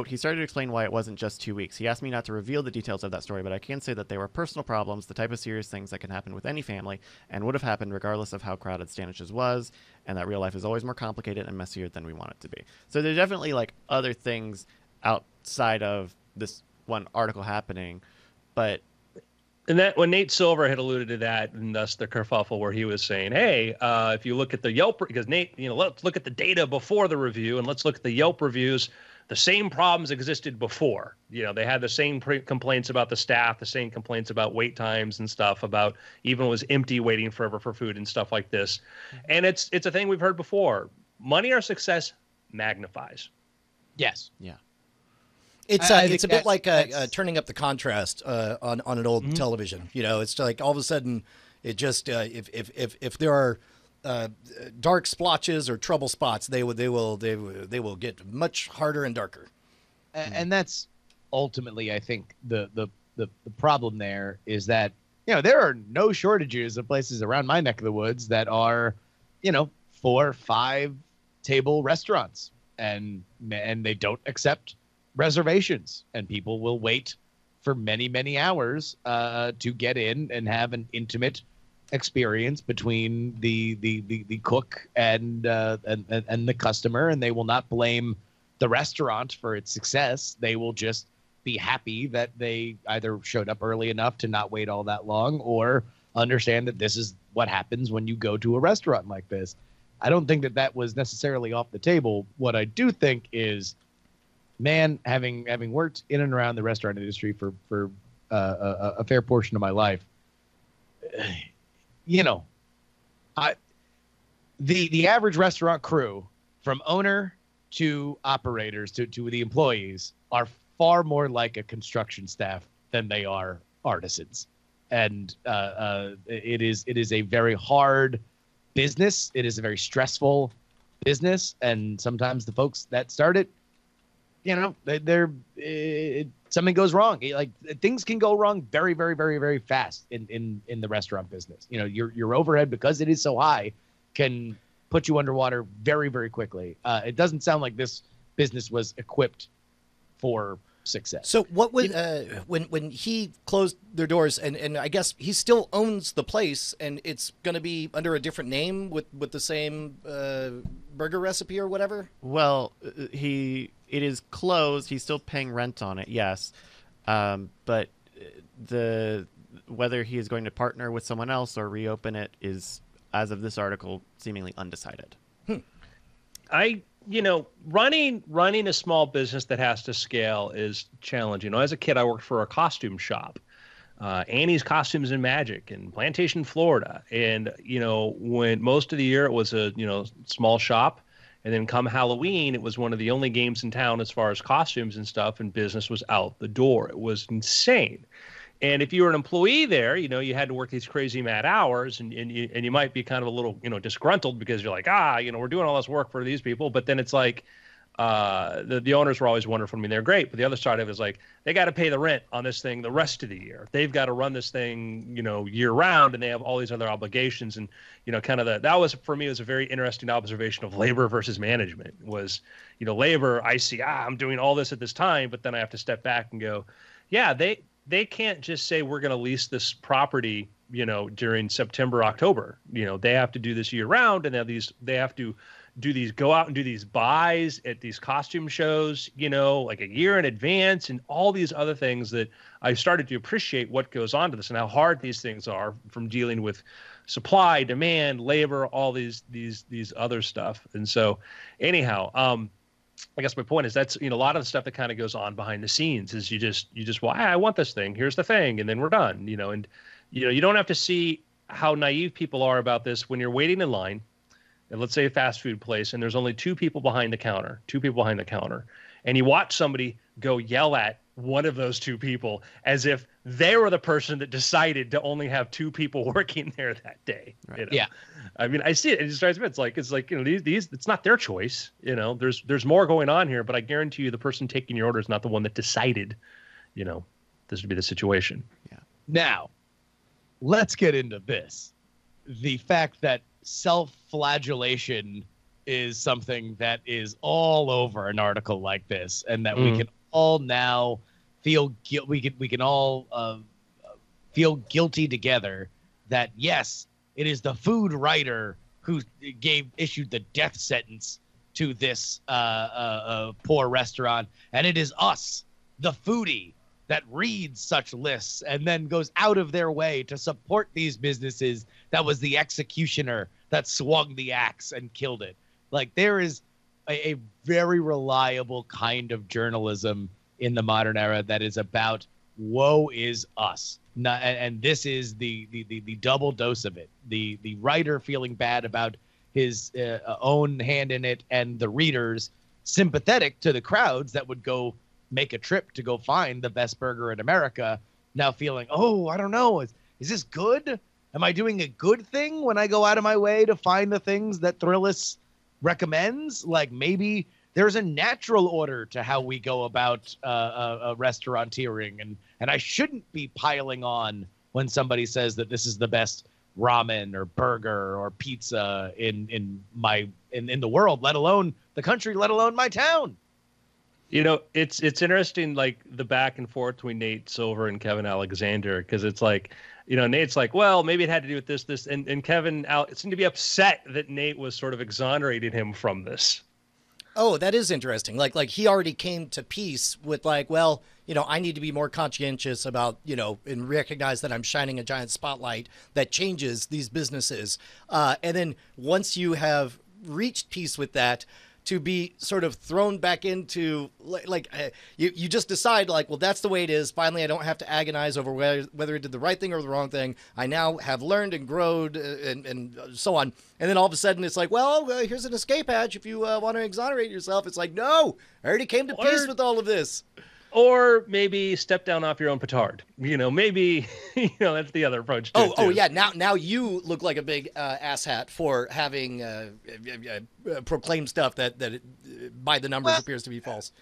he started to explain why it wasn't just 2 weeks. He asked me not to reveal the details of that story, but I can say that they were personal problems, the type of serious things that can happen with any family and would have happened regardless of how crowded Stanish's was, and that real life is always more complicated and messier than we want it to be. So there's definitely like other things outside of this one article happening, but and that when Nate Silver had alluded to that, and thus the kerfuffle where he was saying, hey, if you look at the Yelp, because Nate, let's look at the data before the review and let's look at the Yelp reviews. The same problems existed before. They had the same complaints about the staff, the same complaints about wait times and stuff, about even it was empty waiting forever for food and stuff like this. And it's a thing we've heard before. Money or success magnifies. Yes. Yeah. It's a bit like turning up the contrast on an old television. It's like all of a sudden it just if there are dark splotches or trouble spots, they will get much harder and darker. And that's ultimately, I think, the problem there is that there are no shortages of places around my neck of the woods that are 4 or 5 table restaurants, and they don't accept reservations, and people will wait for many, many hours to get in and have an intimate experience between the cook and the customer, and they will not blame the restaurant for its success. They will just be happy that they either showed up early enough to not wait all that long, or understand that this is what happens when you go to a restaurant like this. I don't think that was necessarily off the table. What I do think is, man, having worked in and around the restaurant industry for a fair portion of my life, the average restaurant crew, from owner to operators to the employees, are far more like a construction staff than they are artisans. And it is a very hard business. It is a very stressful business, and sometimes the folks that start it, something goes wrong. Like, things can go wrong very, very, very, very fast in the restaurant business. Your overhead, because it is so high, can put you underwater very, very quickly. It doesn't sound like this business was equipped for success. So what was when he closed their doors, and I guess he still owns the place, and it's going to be under a different name with the same burger recipe or whatever? Well, it is closed. He's still paying rent on it, yes. But whether he is going to partner with someone else or reopen it is, as of this article, seemingly undecided. Running a small business that has to scale is challenging. As a kid, I worked for a costume shop, Annie's Costumes and Magic in Plantation, Florida. And, when most of the year it was a, small shop. And then come Halloween, it was one of the only games in town as far as costumes and stuff, and business was out the door. It was insane. And if you were an employee there, you had to work these crazy mad hours, and you might be kind of a little, disgruntled because you're like, we're doing all this work for these people. But then it's like, the owners were always wonderful. I mean, they're great. But the other side of it is like, they got to pay the rent on this thing the rest of the year. They've got to run this thing, year round, and they have all these other obligations. And, that was, for me, was a very interesting observation of labor versus management was, labor, I see, I'm doing all this at this time, but then I have to step back and go, yeah, they can't just say we're going to lease this property, during September, October. They have to do this year round, and they have to go out and do these buys at these costume shows, like a year in advance, and all these other things that I started to appreciate what goes on to this and how hard these things are, from dealing with supply, demand, labor, all these other stuff. And so anyhow, I guess my point is that's, a lot of the stuff that kind of goes on behind the scenes is you just, well, I want this thing. Here's the thing. And then we're done, and, you don't have to see how naive people are about this when you're waiting in line. And let's say a fast food place, and there's only two people behind the counter, and you watch somebody go yell at one of those two people as if they were the person that decided to only have two people working there that day. Right. Yeah. I mean, I see it. It just drives me. It's like these. It's not their choice. There's more going on here, but I guarantee you, the person taking your order is not the one that decided, this would be the situation. Yeah. Now, let's get into this. The fact that self-flagellation is something that is all over an article like this, and that we can all now feel we can all feel guilty together that yes, it is the food writer who issued the death sentence to this poor restaurant, and it is us, the foodie, that reads such lists and then goes out of their way to support these businesses that was the executioner that swung the axe and killed it. Like, there is a very reliable kind of journalism in the modern era that is about woe is us. And this is the double dose of it. The writer feeling bad about his own hand in it, and the readers sympathetic to the crowds that would go make a trip to go find the best burger in America, now feeling, I don't know, is this good? Am I doing a good thing when I go out of my way to find the things that Thrillist recommends? Like, maybe there's a natural order to how we go about restauranteering, and I shouldn't be piling on when somebody says that this is the best ramen or burger or pizza in the world, let alone the country, let alone my town. It's interesting, like the back and forth between Nate Silver and Kevin Alexander, because it's like, Nate's like, well, maybe it had to do with this, and Kevin seemed to be upset that Nate was sort of exonerating him from this. Oh, that is interesting. Like he already came to peace with like, well, I need to be more conscientious about, and recognize that I'm shining a giant spotlight that changes these businesses. And then once you have reached peace with that, to be sort of thrown back into you just decide like, well, that's the way it is. Finally, I don't have to agonize over whether I did the right thing or the wrong thing. I now have learned and grown and so on. And then all of a sudden it's like, well, here's an escape hatch if you want to exonerate yourself. It's like, no, I already came to peace with all of this. Or maybe step down off your own petard. Maybe that's the other approach to it, too. Yeah. Now you look like a big asshat for having proclaimed stuff that by the numbers appears to be false.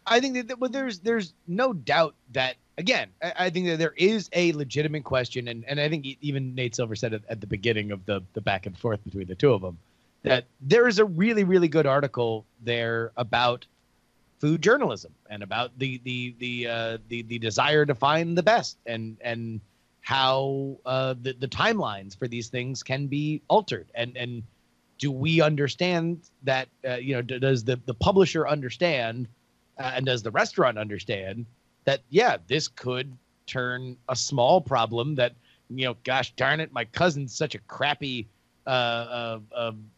I think that there's no doubt that, again, I think that there is a legitimate question, and I think even Nate Silver said it at the beginning of the back and forth between the two of them, that there is a really, really good article there about food journalism and about the desire to find the best and how the timelines for these things can be altered. And do we understand that, does the publisher understand and does the restaurant understand that, yeah, this could turn a small problem that, gosh darn it, my cousin's such a crappy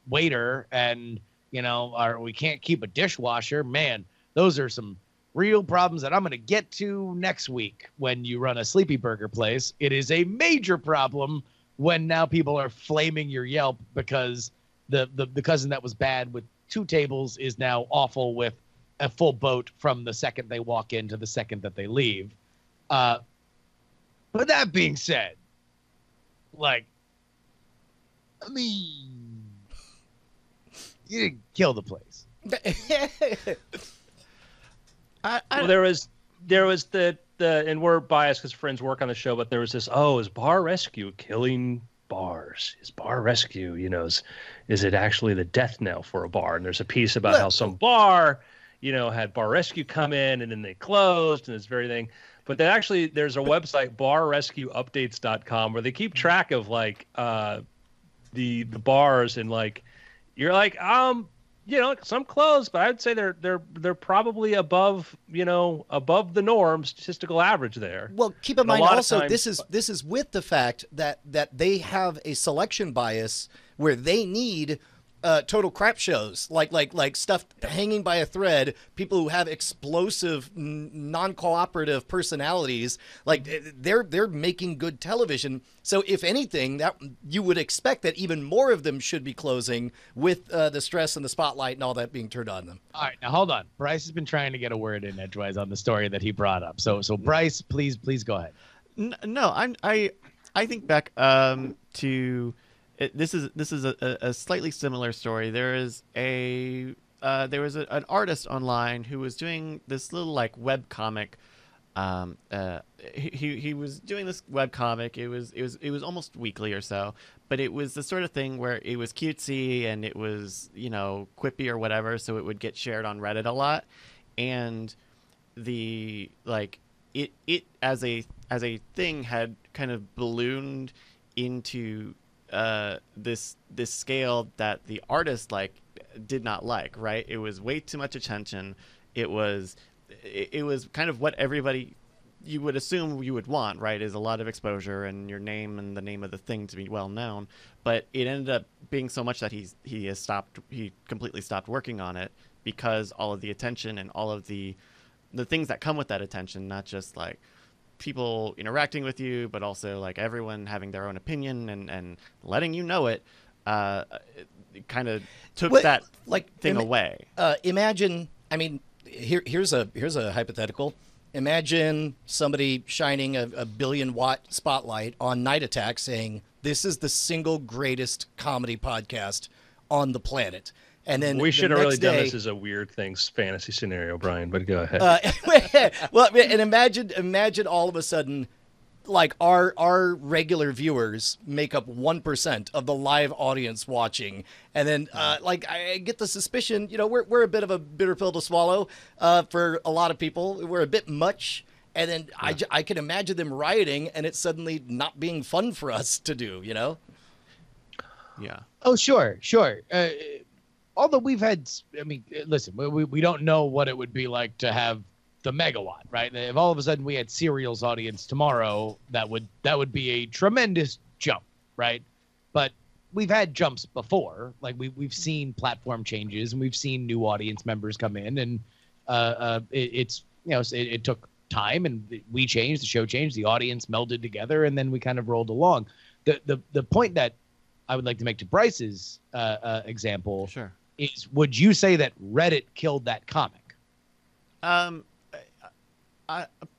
waiter and, we can't keep a dishwasher. Man, those are some real problems that I'm going to get to next week when you run a Sleepy Burger place. It is a major problem when now people are flaming your Yelp because the cousin that was bad with 2 tables is now awful with a full boat from the second they walk in to the second that they leave. But that being said, you didn't kill the place. Well, there was the and we're biased because friends work on the show, but there was this, is Bar Rescue killing bars? Is Bar Rescue, is it actually the death knell for a bar? And there's a piece about how some bar, had Bar Rescue come in and then they closed and this very thing. But there's a website, barrescueupdates.com, where they keep track of the bars and you're some closed, but I'd say they're probably above the norm statistical average there. Well, keep in mind also this is with the fact that they have a selection bias where they need total crap shows like stuff hanging by a thread, people who have explosive non-cooperative personalities. They're making good television. So if anything, that you would expect that even more of them should be closing with the stress and the spotlight and all that being turned on them. All right, now hold on. Bryce has been trying to get a word in edgewise on the story that he brought up. So Bryce, please go ahead. No, I think back to. This is a slightly similar story. There was an artist online who was doing this little web comic. He was doing this web comic. It was almost weekly or so, but it was the sort of thing where it was cutesy and it was quippy or whatever, so it would get shared on Reddit a lot, and it as a thing had kind of ballooned into this scale that the artist did not like, right? It was way too much attention. It was kind of what everybody you would assume you would want, right? Is a lot of exposure and your name and the name of the thing to be well known. But it ended up being so much that he completely stopped working on it because all of the attention and all of the things that come with that attention, not just people interacting with you, but also everyone having their own opinion and letting you know it, it kind of took that thing away. Imagine, here's a hypothetical. Imagine somebody shining a billion-watt spotlight on Night Attack saying, "This is the single greatest comedy podcast on the planet." And then we should have really done this as a weird fantasy scenario, Brian, but go ahead. Well, and imagine all of a sudden, our regular viewers make up 1% of the live audience watching. And then, I get the suspicion, we're a bit of a bitter pill to swallow for a lot of people. We're a bit much. And then I can imagine them rioting and it suddenly not being fun for us to do, Yeah. Oh, sure. Although we've had, listen, we don't know what it would be like to have the megawatt, right? If all of a sudden we had Serial's audience tomorrow, that would be a tremendous jump, right? But we've had jumps before. We've seen platform changes and we've seen new audience members come in, and it took time, and we changed, the show changed, the audience melded together, and then we kind of rolled along. The point that I would like to make to Bryce's example, sure, is would you say that Reddit killed that comic?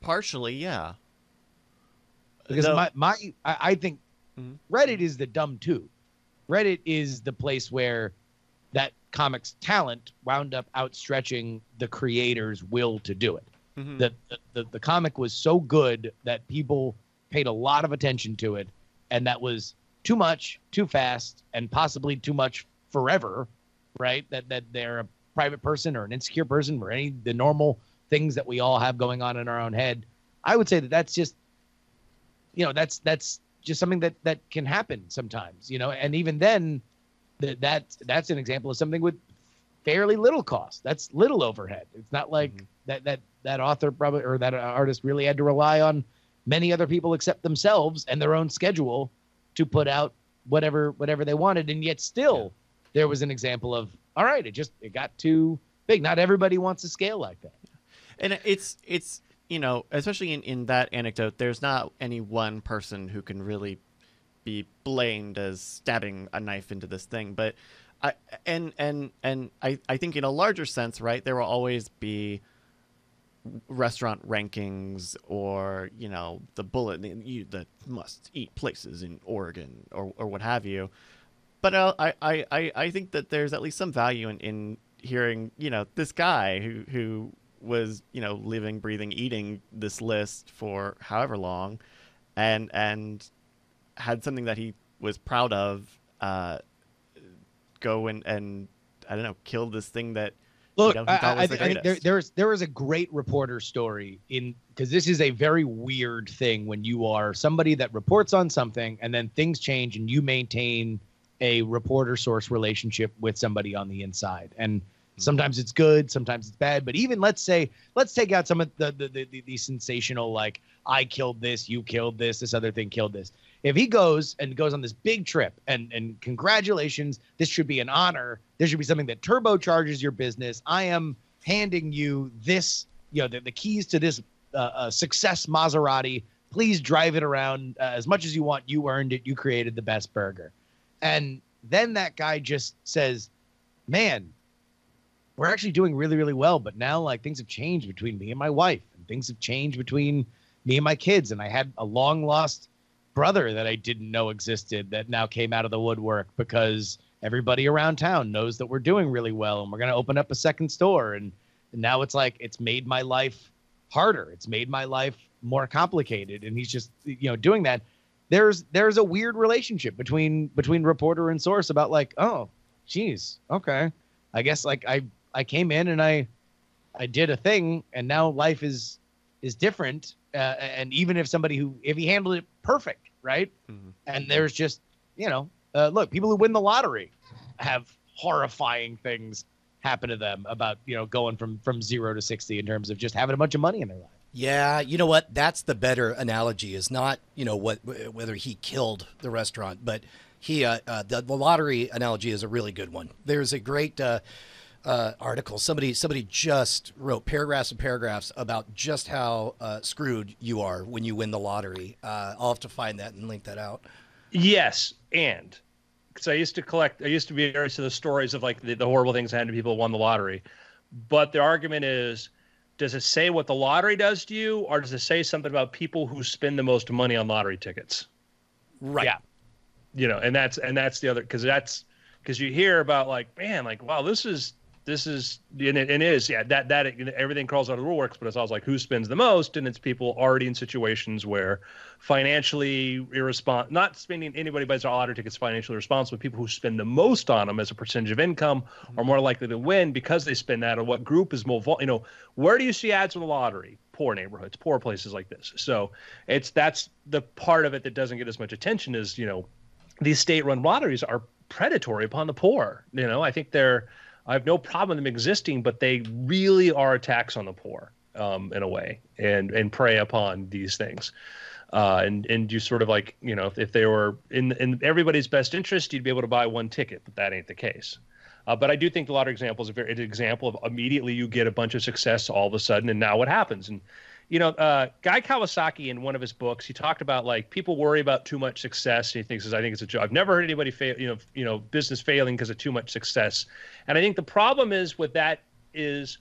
Partially, yeah. Because I think Reddit is the dumb tube. Reddit is the place where that comic's talent wound up outstretching the creator's will to do it. Mm-hmm. The comic was so good that people paid a lot of attention to it, and that was too much, too fast, and possibly too much forever, right? That they're a private person or an insecure person or the normal things that we all have going on in our own head. I would say that's just, that's just something that can happen sometimes, and even then that's an example of something with fairly little cost. That's little overhead. It's not like that author probably, or that artist really had to rely on many other people except themselves and their own schedule to put out whatever they wanted. And yet still there was an example of, all right, it got too big. Not everybody wants to scale like that. And it's especially in that anecdote, there's not any one person who can really be blamed as stabbing a knife into this thing. But I think in a larger sense, right, there will always be restaurant rankings or, the bullet, the must eat places in Oregon or what have you. But I think that there's at least some value in hearing, this guy who was, living, breathing, eating this list for however long and had something that he was proud of, go and I don't know, kill this thing that look, he thought was the I think there is a great reporter story because this is a very weird thing when you are somebody that reports on something and then things change and you maintain a reporter source relationship with somebody on the inside. And sometimes it's good, sometimes it's bad. But even let's take out some of the sensational, like, I killed this, you killed this other thing killed this. If he goes on this big trip and congratulations, this should be an honor. This should be something that turbocharges your business. I am handing you this, the keys to this success Maserati. Please drive it around as much as you want. You earned it. You created the best burger. And then that guy just says, man, we're actually doing really, really well. But now, like, things have changed between me and my wife, and things have changed between me and my kids. And I had a long lost brother that I didn't know existed that now came out of the woodwork because everybody around town knows that we're doing really well and we're going to open up a second store. And now it's like, it's made my life harder. It's made my life more complicated. And he's just, doing that. There's a weird relationship between reporter and source about, like, oh, geez, okay. I guess, like, I came in and I did a thing and now life is different. And even if if he handled it perfect, right? Mm-hmm. And there's just, look, people who win the lottery have horrifying things happen to them about, going from 0 to 60 in terms of just having a bunch of money in their life. Yeah, you know what? That's the better analogy, is not, whether he killed the restaurant, but the lottery analogy is a really good one. There's a great article. Somebody just wrote paragraphs and paragraphs about just how screwed you are when you win the lottery. I'll have to find that and link that out. Yes, and because I used to be very to the stories of, like, the horrible things that happened to people who won the lottery. But the argument is, does it say what the lottery does to you, or does it say something about people who spend the most money on lottery tickets? Right. Yeah. And that's the other, because you hear about, like, man, like, wow, this is and it is, yeah, that everything crawls out of the woodworks, but it's also like, who spends the most? And it's people already in situations where financially not spending anybody buys lottery tickets financially responsible. People who spend the most on them as a percentage of income are more likely to win because they spend that. Or what group is more, where do you see ads for the lottery? Poor neighborhoods, poor places like this. So that's the part of it that doesn't get as much attention is, these state-run lotteries are predatory upon the poor. I think I have no problem with them existing, but they really are a tax on the poor, in a way, and prey upon these things. And you sort of, like, if they were in everybody's best interest, you'd be able to buy one ticket, but that ain't the case. But I do think the lottery example is an example of immediately you get a bunch of success all of a sudden, and now what happens? And Guy Kawasaki, in one of his books, he talked about, like, people worry about too much success. And he thinks, I think it's a joke. I've never heard anybody fail, business failing because of too much success. And I think the problem is with that is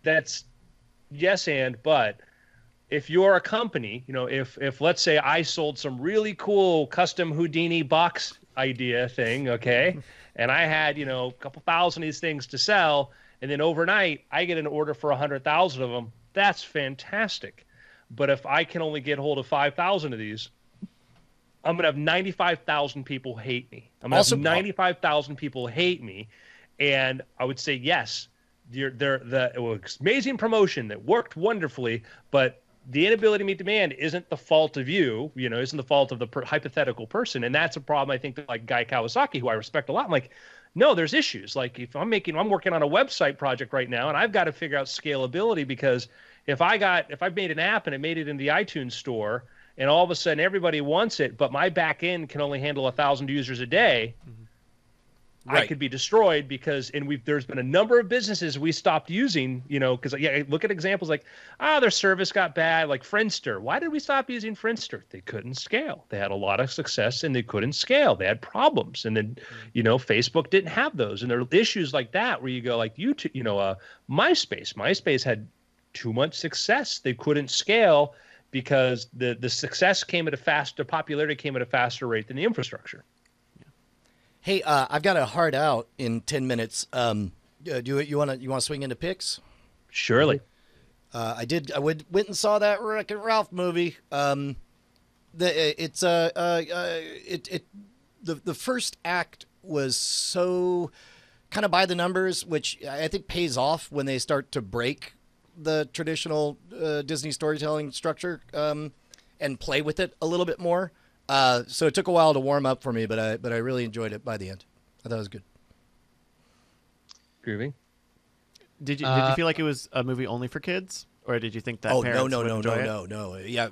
that's yes but if you're a company, if let's say I sold some really cool custom Houdini box idea thing, okay, and I had a couple thousand of these things to sell, and then overnight I get an order for 100,000 of them. That's fantastic. But if I can only get hold of 5,000 of these, I'm gonna have 95,000 people hate me. I'm gonna Also- have 95,000 people hate me, and I would say yes. It was amazing promotion that worked wonderfully, but the inability to meet demand isn't the fault of you. Isn't the fault of the hypothetical person, and that's a problem. I think that, like Guy Kawasaki, who I respect a lot, I'm like, no, there's issues. Like if I'm working on a website project right now, and I've got to figure out scalability, because if I made an app and it made it in the iTunes store, and all of a sudden everybody wants it, but my back end can only handle 1,000 users a day, I Right. could be destroyed there's been a number of businesses we stopped using, because look at examples like, their service got bad, like Friendster. Why did we stop using Friendster? They couldn't scale. They had a lot of success and they couldn't scale. They had problems. And then, Facebook didn't have those. And there are issues like that where you go like YouTube, MySpace had too much success. They couldn't scale because the success came at the popularity came at a faster rate than the infrastructure. Hey, I've got a hard out in 10 minutes. You want to swing into picks? Surely. I went and saw that Wreck-It Ralph movie. The first act was so kind of by the numbers, which I think pays off when they start to break the traditional Disney storytelling structure and play with it a little bit more. So it took a while to warm up for me, but I really enjoyed it by the end. I thought it was good. Groovy. Did you feel like it was a movie only for kids, or did you think that? Oh parents no would enjoy it? no. Yeah,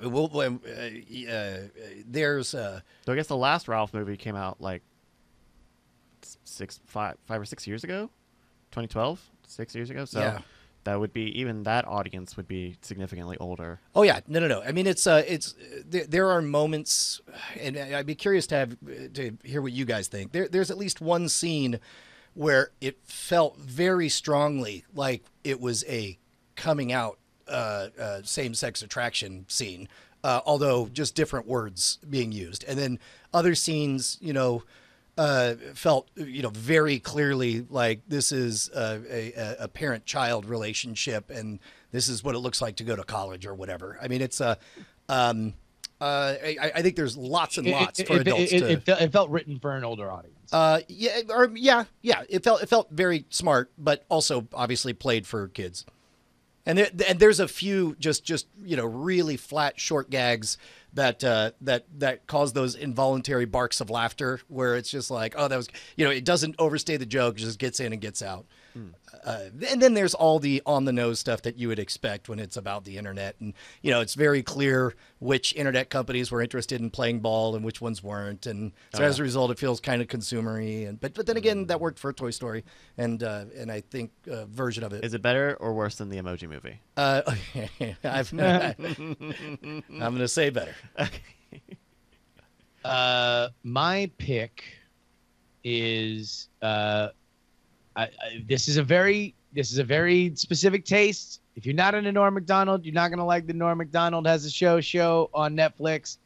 there's So I guess the last Ralph movie came out like 5 or 6 years ago, 2012, 6 years ago. So Yeah. that would be, even that audience would be significantly older. Oh yeah, no. I mean, it's there are moments, and I'd be curious to hear what you guys think. There's at least one scene where it felt very strongly like it was a coming out same-sex attraction scene, although just different words being used. And then other scenes, felt, very clearly like this is a parent-child relationship, and this is what it looks like to go to college or whatever. I mean, it's I think there's lots and lots for adults. It felt written for an older audience. Yeah. It felt very smart, but also obviously played for kids. And there's a few just really flat short gags that cause those involuntary barks of laughter, where it's just like, oh, that was, it doesn't overstay the joke, just gets in and gets out. And then there's all the on the nose stuff that you would expect when it's about the internet, and it's very clear which internet companies were interested in playing ball and which ones weren't, and so as a result, it feels kind of consumery. And but then again, that worked for Toy Story, and I think a version of it. Is it better or worse than the Emoji Movie? I'm gonna say better. My pick is this is a very specific taste. If you're not into Norm Macdonald, you're not gonna like the Norm Macdonald Has a Show on Netflix.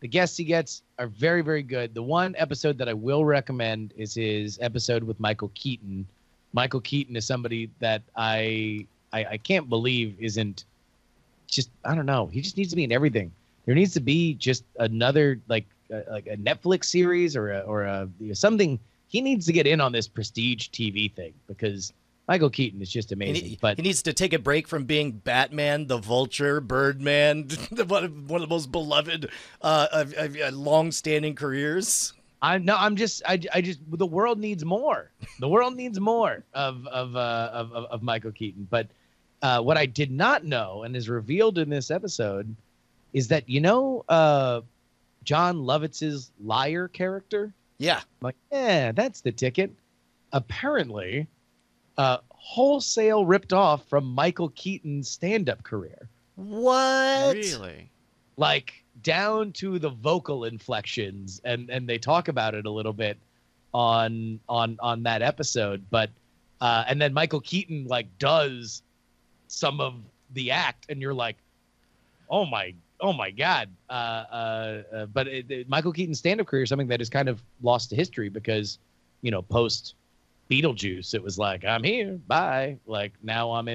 The guests he gets are very, very good. The one episode that I will recommend is his episode with Michael Keaton. Michael Keaton is somebody that I can't believe isn't just, I don't know. He just needs to be in everything. There needs to be just another like a Netflix series or a something. He needs to get in on this prestige TV thing, because Michael Keaton is just amazing. But he needs to take a break from being Batman, the Vulture, Birdman, one of the most beloved long-standing careers. I'm just the world needs more. The world needs more of Michael Keaton. But what I did not know, and is revealed in this episode, is that John Lovitz's liar character. Yeah. I'm like, yeah, that's the ticket. Apparently, wholesale ripped off from Michael Keaton's stand-up career. What? Really? Like down to the vocal inflections, and they talk about it a little bit on that episode. But and then Michael Keaton like does some of the act, and you're like, oh my God. But Michael Keaton's stand-up career is something that is kind of lost to history, because, post Beetlejuice, it was like, I'm here, bye. Like now I'm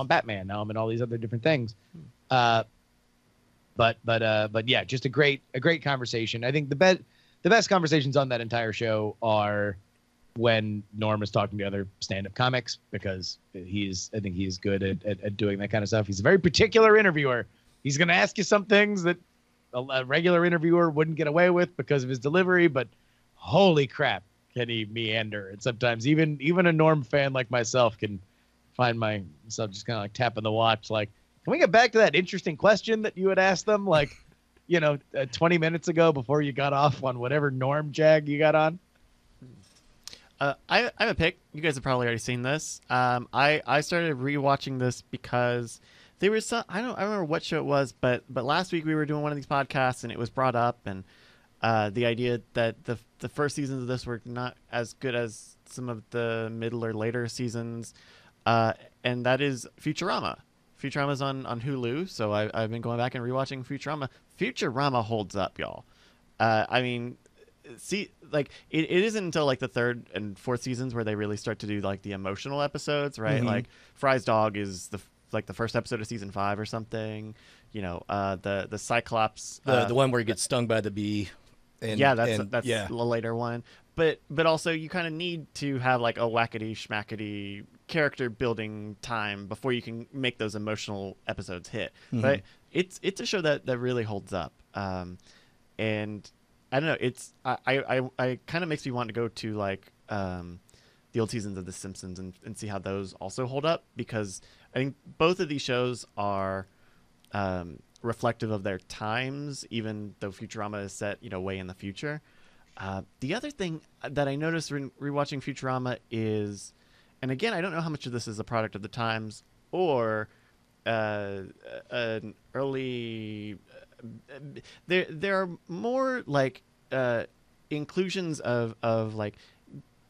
Batman. Now I'm in all these other different things. But But yeah, just a great conversation. I think the best conversations on that entire show are when Norm is talking to other stand-up comics, because I think he's good at doing that kind of stuff. He's a very particular interviewer. He's going to ask you some things that a regular interviewer wouldn't get away with because of his delivery, but holy crap, can he meander? And sometimes even a Norm fan like myself can find myself just kind of like tapping the watch, like, can we get back to that interesting question that you had asked them, like, 20 minutes ago before you got off on whatever Norm jag you got on? I have a pick. You guys have probably already seen this. I started rewatching this because there was some, I don't remember what show it was, but last week we were doing one of these podcasts and it was brought up, and the idea that the first seasons of this were not as good as some of the middle or later seasons, and that is Futurama. Futurama's on Hulu, so I've been going back and rewatching Futurama. Futurama holds up, y'all. I mean, see, like it isn't until like the third and fourth seasons where they really start to do like the emotional episodes, right? Mm-hmm. Like Fry's dog is the first episode of season 5 or something. The Cyclops, The one where he gets stung by the bee. And, that's yeah. the later one. But also you kind of need to have like a wackety schmackety character building time before you can make those emotional episodes hit. Mm-hmm. But it's a show that really holds up. And I don't know, it's I kind of makes me want to go to like the old seasons of The Simpsons and see how those also hold up, because I think both of these shows are reflective of their times, even though Futurama is set, way in the future. The other thing that I noticed when rewatching Futurama is, and again, I don't know how much of this is a product of the times or an early. There are more like inclusions of like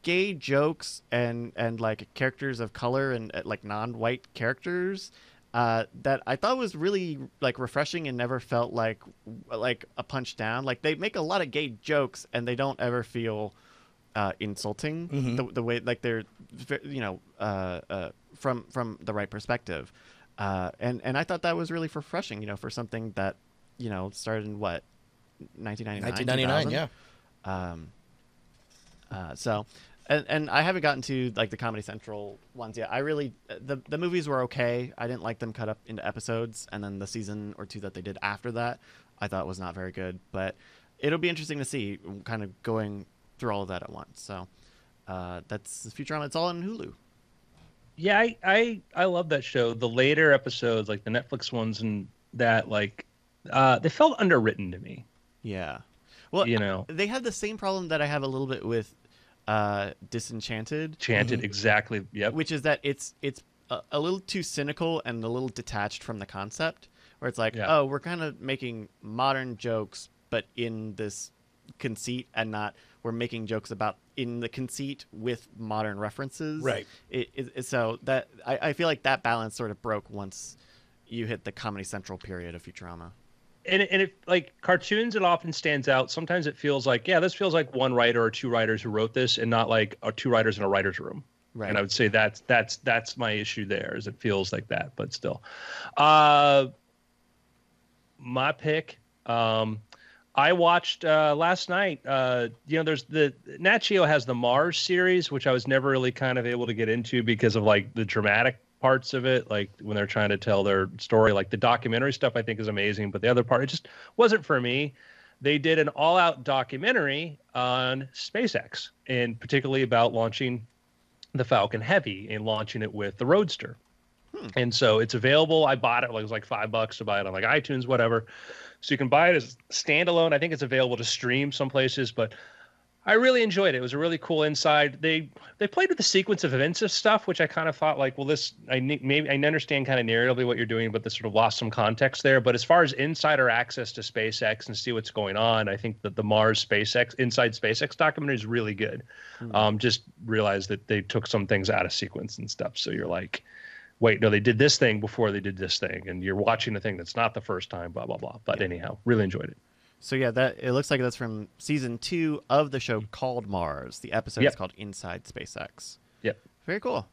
gay jokes and like characters of color and like non-white characters that I thought was really like refreshing and never felt like a punch down. Like they make a lot of gay jokes and they don't ever feel insulting. Mm-hmm. The way like they're from the right perspective, and I thought that was really refreshing. For something that started in what 1999, 1999, yeah. So. And I haven't gotten to like the Comedy Central ones yet. I really the movies were okay. I didn't like them cut up into episodes, and then the season or two that they did after that, I thought was not very good. But it'll be interesting to see, kind of going through all of that at once. So that's Futurama. It's all on Hulu. Yeah, I love that show. The later episodes, like the Netflix ones, and that they felt underwritten to me. Yeah, well, they had the same problem that I have a little bit with Disenchanted. Chanted, exactly. Yep. Which is that it's a little too cynical and a little detached from the concept, where it's like, oh, we're kind of making modern jokes, but in this conceit, and not we're making jokes about in the conceit with modern references. Right. So that I feel like that balance sort of broke once you hit the Comedy Central period of Futurama. And it like cartoons, it often stands out. Sometimes it feels like, this feels like one writer or two writers who wrote this, and not like two writers in a writer's room. Right. And I would say that's my issue there, is it feels like that. But still, my pick. I watched last night. There's the Nat Geo has the Mars series, which I was never really kind of able to get into because of like the dramatic parts of it, like when they're trying to tell their story. Like the documentary stuff I think is amazing, but the other part, it just wasn't for me. They did an all-out documentary on SpaceX, and particularly about launching the Falcon Heavy and launching it with the Roadster. And so it's available. I bought it, it was like $5 to buy it on like iTunes, whatever. So you can buy it as standalone. I think it's available to stream some places, but I really enjoyed it. It was a really cool inside. They played with the sequence of events of stuff, which I kind of thought like, well, I understand kind of narratively what you're doing, but this sort of lost some context there. But as far as insider access to SpaceX and see what's going on, I think that the Mars SpaceX Inside SpaceX documentary is really good. Just realized that they took some things out of sequence and stuff. So you're like, wait, no, they did this thing before they did this thing, and you're watching a thing that's not the first time, blah, blah, blah. But anyhow, really enjoyed it. So yeah, that it looks like that's from season 2 of the show called Mars. The episode is called Inside SpaceX. Yep. Very cool.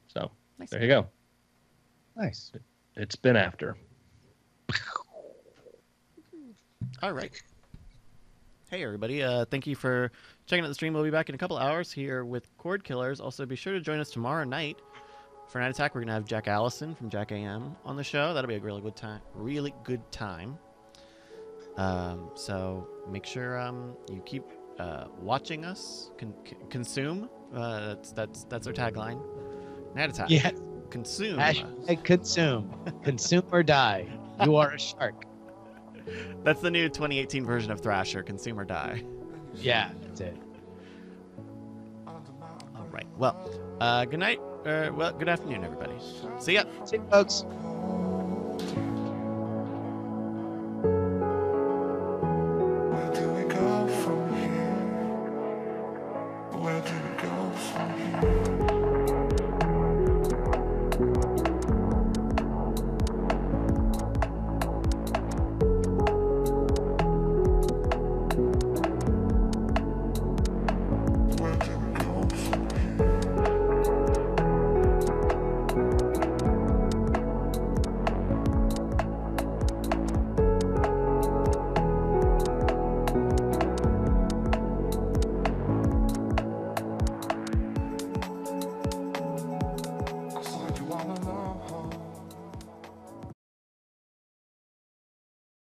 So Nice. There you go. Nice. It's been after. All right. Hey, everybody. Thank you for checking out the stream. We'll be back in a couple hours here with Cord Killers. Also, be sure to join us tomorrow night for Night Attack. We're going to have Jack Allison from Jack AM on the show. That'll be a really good time. Really good time. So make sure you keep watching us. Consume. That's our tagline. Night Attack. Yeah. Consume. Hashtag consume. Consume or die. You are a shark. That's the new 2018 version of Thrasher. Consume or die. Yeah, that's it. All right. Well, good night. Well, good afternoon, everybody. See ya. See you, folks.